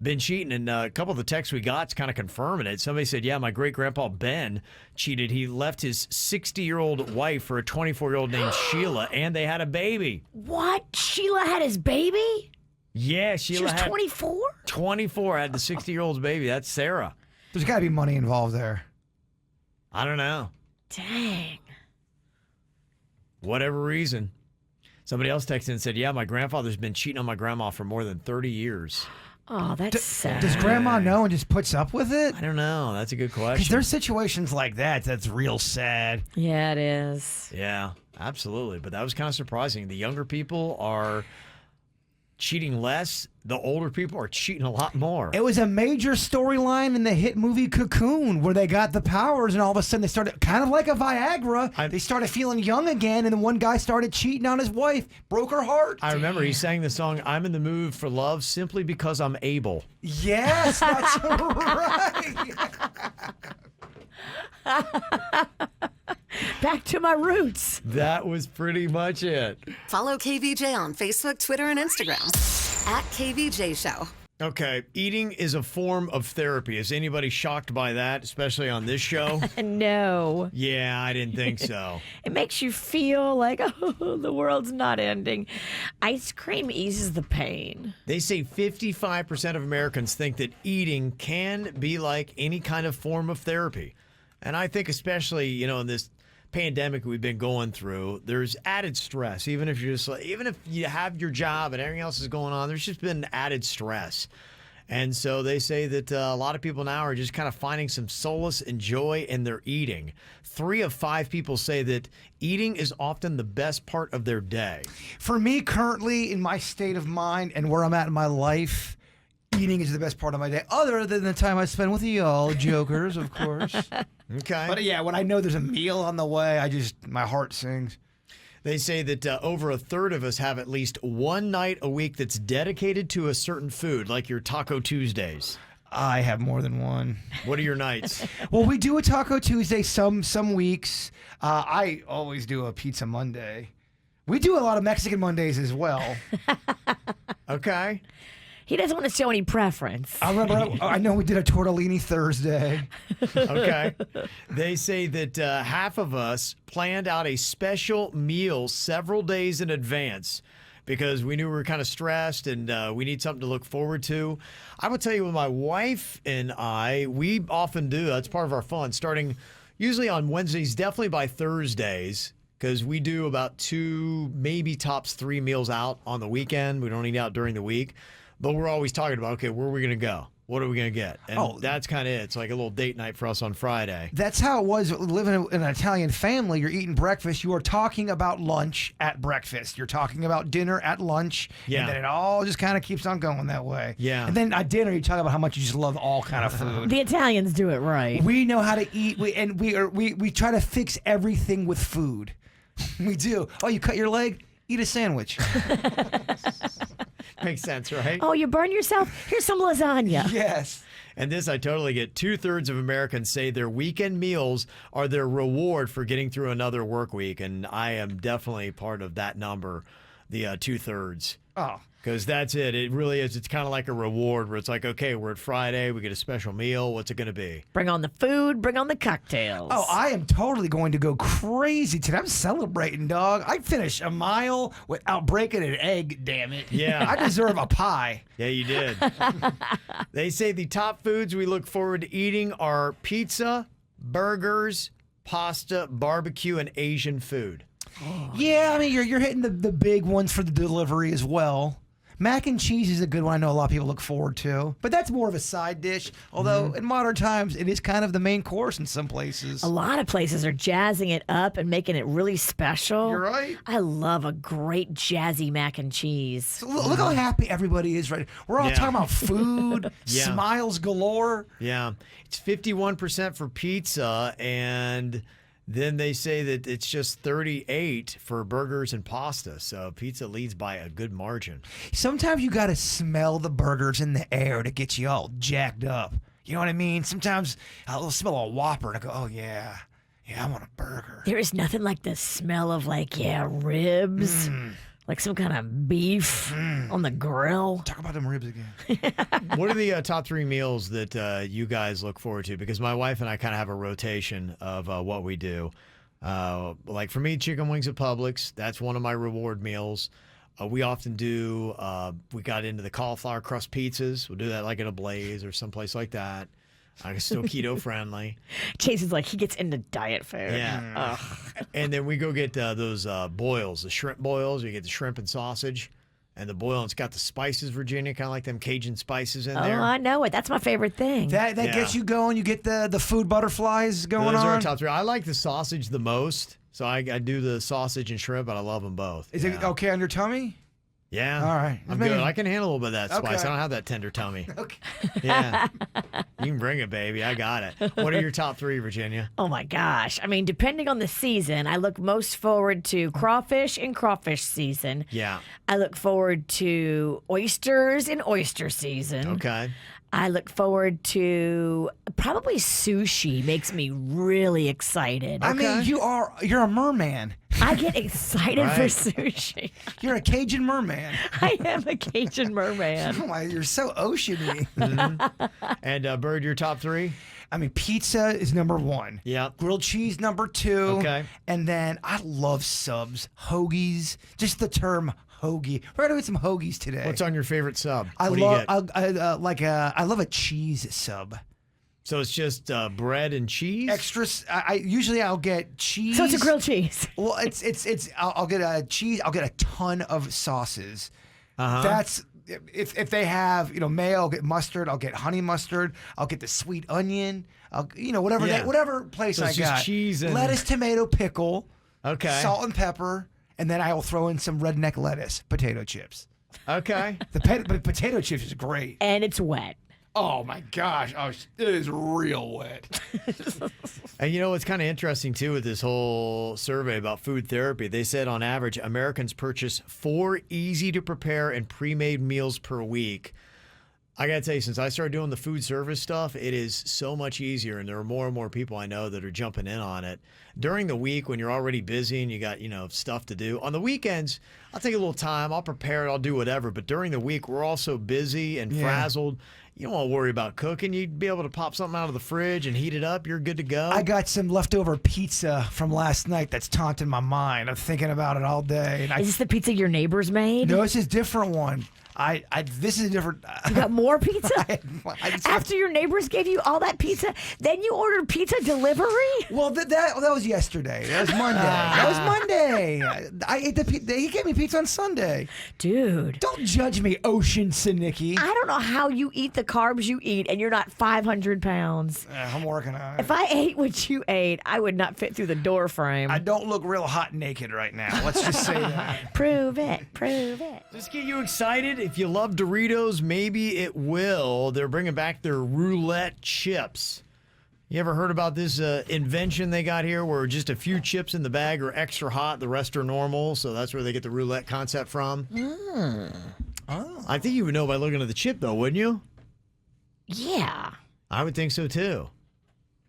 been cheating. And a couple of the texts we got is kind of confirming it. Somebody said, yeah, my great-grandpa Ben cheated. He left his 60-year-old wife for a 24-year-old named Sheila, and they had a baby. What? Sheila had his baby? Yeah, Sheila She was 24? 24 had the 60-year-old's baby. That's Sarah. There's got to be money involved there. I don't know. Dang. Whatever reason. Somebody else texted and said, yeah, my grandfather's been cheating on my grandma for more than 30 years. Oh, that's sad. Does grandma know and just puts up with it? I don't know. That's a good Because question. there's situations like that that's real sad. Yeah, it is. Yeah, absolutely. But that was kind of surprising. The younger people are cheating less. The older people are cheating a lot more. It was a major storyline in the hit movie Cocoon where they got the powers and all of a sudden they started, kind of like a Viagra, they started feeling young again and then one guy started cheating on his wife, broke her heart. I remember he sang the song, I'm in the mood for love simply because I'm able. Yes, that's right. Back to my roots. That was pretty much it. Follow KVJ on Facebook, Twitter, and Instagram at KVJ Show. Okay, eating is a form of therapy. Is anybody shocked by that, especially on this show? No. Yeah, I didn't think so. It makes you feel like, oh, the world's not ending. Ice cream eases the pain. They say 55% of Americans think that eating can be like any kind of form of therapy. And I think especially, in this pandemic we've been going through, there's added stress. Even if you have your job and everything else is going on, there's just been added stress. And so they say that a lot of people now are just kind of finding some solace and joy in their eating. 3 of 5 people say that eating is often the best part of their day. For me, currently, in my state of mind and where I'm at in my life, eating is the best part of my day, other than the time I spend with y'all jokers, of course. Okay. But yeah, when I know there's a meal on the way, my heart sings. They say that over a third of us have at least one night a week that's dedicated to a certain food, like your Taco Tuesdays. I have more than one. What are your nights? Well, we do a Taco Tuesday some weeks. I always do a Pizza Monday. We do a lot of Mexican Mondays as well. Okay. He doesn't want to show any preference. I know we did a Tortellini Thursday. Okay. They say that half of us planned out a special meal several days in advance because we knew we were kind of stressed and we need something to look forward to. I will tell you, with my wife and I, we often do, that's part of our fun, starting usually on Wednesdays, definitely by Thursdays, because we do about 2, maybe tops 3 meals out on the weekend. We don't eat out during the week. But we're always talking about, okay, where are we going to go? What are we going to get? And that's kind of it. It's like a little date night for us on Friday. That's how it was living in an Italian family. You're eating breakfast. You are talking about lunch at breakfast. You're talking about dinner at lunch. Yeah. And then it all just kind of keeps on going that way. Yeah. And then at dinner, you talk about how much you just love all kind of food. The Italians do it right. We know how to eat. We try to fix everything with food. We do. Oh, you cut your leg? Eat a sandwich. Makes sense, right? Oh, you burn yourself? Here's some lasagna. Yes. And this I totally get. 2/3 of Americans say their weekend meals are their reward for getting through another work week. And I am definitely part of that number. the 2/3. Oh. Because that's it. It really is. It's kind of like a reward where it's like, okay, we're at Friday. We get a special meal. What's it going to be? Bring on the food. Bring on the cocktails. Oh, I am totally going to go crazy today. I'm celebrating, dog. I finished a mile without breaking an egg, damn it. Yeah. I deserve a pie. Yeah, you did. They say the top foods we look forward to eating are pizza, burgers, pasta, barbecue, and Asian food. Yeah, I mean, you're hitting the big ones for the delivery as well. Mac and cheese is a good one I know a lot of people look forward to. But that's more of a side dish. Although in modern times, it is kind of the main course in some places. A lot of places are jazzing it up and making it really special. You're right. I love a great jazzy mac and cheese. So look how happy everybody is right. We're all talking about food, Yeah. smiles galore. Yeah. It's 51% for pizza, and then they say that it's just 38 for burgers and pasta. So pizza leads by a good margin. Sometimes you got to smell the burgers in the air to get you all jacked up. You know what I mean? Sometimes I'll smell a Whopper and I go, oh, yeah, I want a burger. There is nothing like the smell of ribs, like some kind of beef on the grill. Talk about them ribs again. What are the top 3 meals that you guys look forward to? Because my wife and I kind of have a rotation of what we do. Like for me, chicken wings at Publix. That's one of my reward meals. We often do, we got into the cauliflower crust pizzas. We'll do that like at a Blaze or someplace like that. Still keto friendly. Jason's like, he gets into diet food. Yeah. And then we go get those boils, the shrimp boils. You get the shrimp and sausage. And the boil, it's got the spices, Virginia, kind of like them Cajun spices in there. Oh, I know it. That's my favorite thing. That gets you going. You get the food butterflies going Those on. are our top 3. I like the sausage the most. So I do the sausage and shrimp, but I love them both. Is it okay on your tummy? Yeah. All right. I'm good. I can handle a little bit of that spice. Okay. I don't have that tender tummy. Okay. Yeah. You can bring it, baby. I got it. What are your top 3, Virginia? Oh my gosh. I mean, depending on the season, I look most forward to crawfish in crawfish season. Yeah. I look forward to oysters in oyster season. Okay. I look forward to probably sushi. Makes me really excited. I mean, you're a merman. I get excited for Right. sushi. You're a Cajun merman. I am a Cajun merman. Oh my, you're so oceany. And Bird, your top 3? I mean, pizza is number 1. Yeah. Grilled cheese number 2. Okay. And then I love subs, hoagies. Just the term hoagie. We're gonna get some hoagies today. What's on your favorite sub? I What love do you get? I love a cheese sub. So it's just bread and cheese? Extra. Usually I'll get cheese. So it's a grilled cheese. Well, I'll get a cheese. I'll get a ton of sauces. That's if they have mayo. I'll get mustard. I'll get honey mustard. I'll get the sweet onion. Whatever Yeah. whatever place So I it's just got. cheese and- lettuce, tomato, pickle. Okay. Salt and pepper, and then I will throw in some redneck lettuce, potato chips. Okay. But potato chips is great. And it's wet. Oh my gosh! Oh, it is real wet. And what's kind of interesting too with this whole survey about food therapy, they said on average Americans purchase 4 easy to prepare and pre-made meals per week. I gotta tell you, since I started doing the food service stuff, it is so much easier, and there are more and more people I know that are jumping in on it. During the week, when you're already busy and you got stuff to do, on the weekends, I'll take a little time, I'll prepare it, I'll do whatever. But during the week, we're all so busy and frazzled. You don't want to worry about cooking. You'd be able to pop something out of the fridge and heat it up. You're good to go. I got some leftover pizza from last night that's taunting my mind. I'm thinking about it all day. And Is this the pizza your neighbors made? No, this is a different one. This is a different. You got more pizza? I just- After your neighbors gave you all that pizza, then you ordered pizza delivery? Well, that was yesterday. That was Monday. That was Monday. I ate the pizza. He gave me pizza on Sunday. Dude. Don't judge me, Ocean Sinicki. I don't know how you eat the carbs you eat and you're not 500 pounds. I'm working on it. If I ate what you ate, I would not fit through the door frame. I don't look real hot naked right now. Let's just say that. Prove it. Prove it. Just get you excited. If you love Doritos, maybe it will. They're bringing back their roulette chips. You ever heard about this invention they got here where just a few chips in the bag are extra hot, the rest are normal, so that's where they get the roulette concept from? Oh. I think you would know by looking at the chip, though, wouldn't you? Yeah. I would think so, too.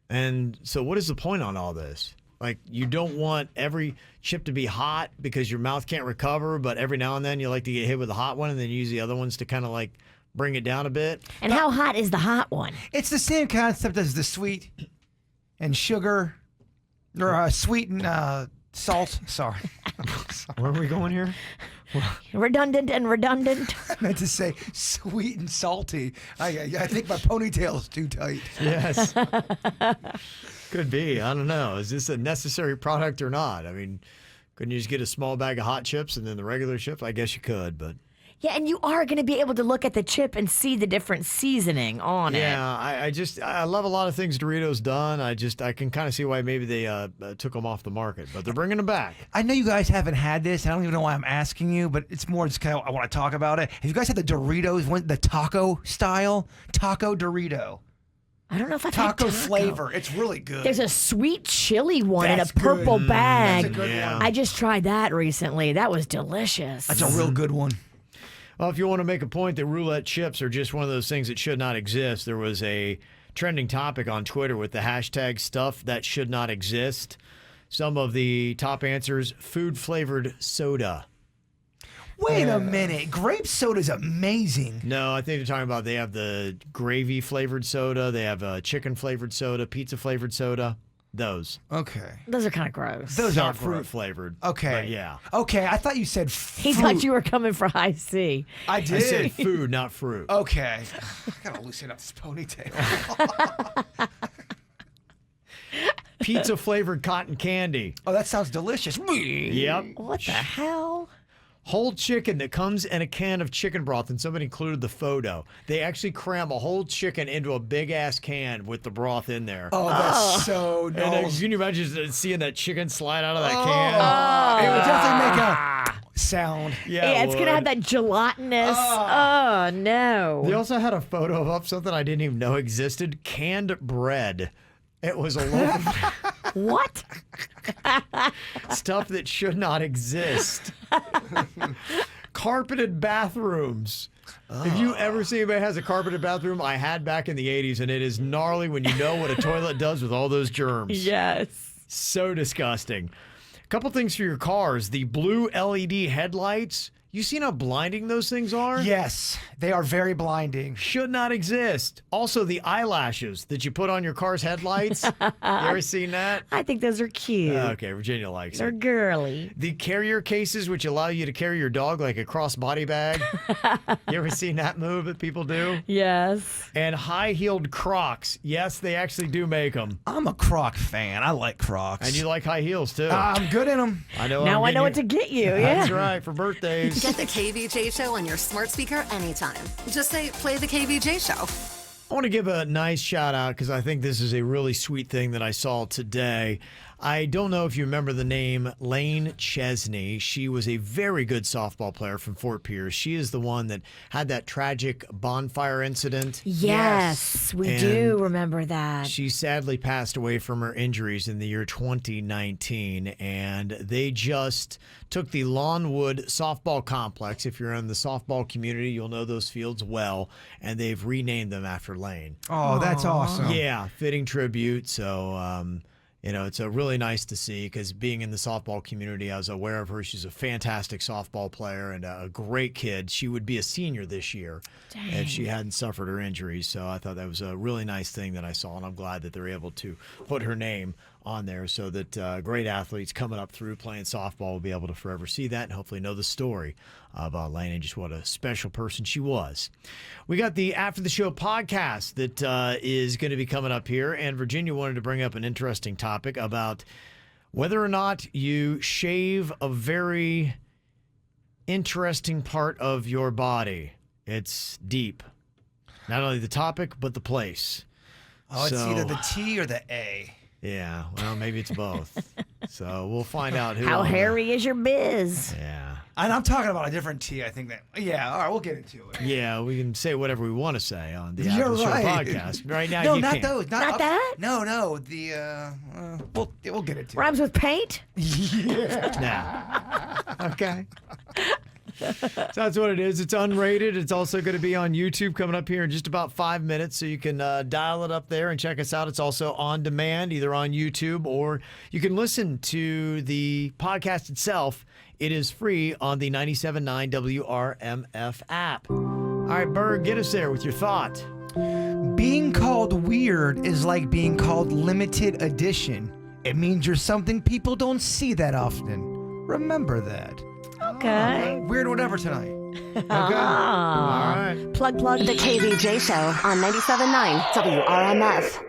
And so what is the point on all this? Like, you don't want every chip to be hot because your mouth can't recover, but every now and then you like to get hit with a hot one and then use the other ones to kind of like bring it down a bit. And how hot is the hot one? It's the same concept as the sweet and sugar, or sweet and salt. Sorry. Where are we going here? Redundant and redundant. I meant to say sweet and salty. I think my ponytail is too tight. Yes. Could be. I don't know. Is this a necessary product or not? I mean, couldn't you just get a small bag of hot chips and then the regular chips? I guess you could, but... Yeah, and you are going to be able to look at the chip and see the different seasoning on it. Yeah, I love a lot of things Doritos done. I can kind of see why maybe they took them off the market, but they're bringing them back. I know you guys haven't had this. I don't even know why I'm asking you, but it's more just kind of I want to talk about it. Have you guys had the Doritos, the taco style? Taco Dorito. I don't know if I've had taco flavor. It's really good. There's a sweet chili one That's in a purple good. bag. That's a good one. I just tried that recently. That was delicious. That's a real good one. Well, if you want to make a point that roulette chips are just one of those things that should not exist, there was a trending topic on Twitter with the hashtag stuff that should not exist. Some of the top answers: food-flavored soda. Wait a minute. Grape soda's amazing. No, I think they're talking about they have the gravy-flavored soda. They have chicken-flavored soda, pizza-flavored soda. Those. Okay. Those are kind of gross. Those Not are fruit-flavored. Okay. But yeah. Okay, I thought you said He thought you were coming for high C. I did. I said food, not fruit. Okay. I gotta loosen up this ponytail. Pizza-flavored cotton candy. Oh, that sounds delicious. Yep. What the hell? Whole chicken that comes in a can of chicken broth, and somebody included the photo. They actually cram a whole chicken into a big-ass can with the broth in there. Oh, that's so And nice. can you imagine seeing that chicken slide out of that can? It would definitely make a sound. Yeah, it's going to have that gelatinous. Oh, no. They also had a photo of something I didn't even know existed. Canned bread. It was a loaf of What? stuff that should not exist. Carpeted bathrooms. Have you ever seen anybody has a carpeted bathroom? I had back in the 80s, and it is gnarly when you know what a toilet does with all those germs. Yes. So disgusting. A couple things for your cars. The blue LED headlights. You seen how blinding those things are? Yes, they are very blinding. Should not exist. Also, the eyelashes that you put on your car's headlights. You ever seen that? I think those are cute. Okay, Virginia likes They're it. girly. The carrier cases, which allow you to carry your dog like a crossbody bag. You ever seen that move that people do? Yes. And high-heeled Crocs. Yes, they actually do make them. I'm a Croc fan. I like Crocs. And you like high heels, too. I'm good in them. I know. Now I know what to get you. Yeah. That's right, for birthdays. Get the KVJ Show on your smart speaker anytime. Just say, play the KVJ Show. I want to give a nice shout out because I think this is a really sweet thing that I saw today. I don't know if you remember the name Lane Chesney. She was a very good softball player from Fort Pierce. She is the one that had that tragic bonfire incident. Yes, we And do remember that. She sadly passed away from her injuries in the year 2019, and they just took the Lawnwood softball complex. If you're in the softball community, you'll know those fields well, and they've renamed them after Lane. Oh, that's awesome. Yeah, fitting tribute. So, it's really nice to see because being in the softball community, I was aware of her. She's a fantastic softball player and a great kid. She would be a senior this year if she hadn't suffered her injuries. So I thought that was a really nice thing that I saw, and I'm glad that they're able to put her name on there so that great athletes coming up through playing softball will be able to forever see that and hopefully know the story about Lane and just what a special person she was. We got the After the Show podcast that is going to be coming up here, and Virginia wanted to bring up an interesting topic about whether or not you shave a very interesting part of your body. It's deep. Not only the topic, but the place. Oh, it's either the T or the A. Yeah, well, maybe it's both. So we'll find out How hairy is your biz? Yeah. And I'm talking about a different T, I think that. Yeah, all right, we'll get into it. Yeah, we can say whatever we want to say on the You're After the Show right. podcast. Right now, No, you not can't. those. Not that? No. The we'll get into it. Rhymes with paint? Nah. Okay. So that's what it is. It's unrated. It's also going to be on YouTube coming up here in just about 5 minutes. So you can dial it up there and check us out. It's also on demand, either on YouTube or you can listen to the podcast itself. It is free on the 97.9 WRMF app. All right, Berg, get us there with your thought. Being called weird is like being called limited edition. It means you're something people don't see that often. Remember that. Okay. Weird whatever tonight. Okay. All right. Plug. The KVJ Show on 97.9 WRMF.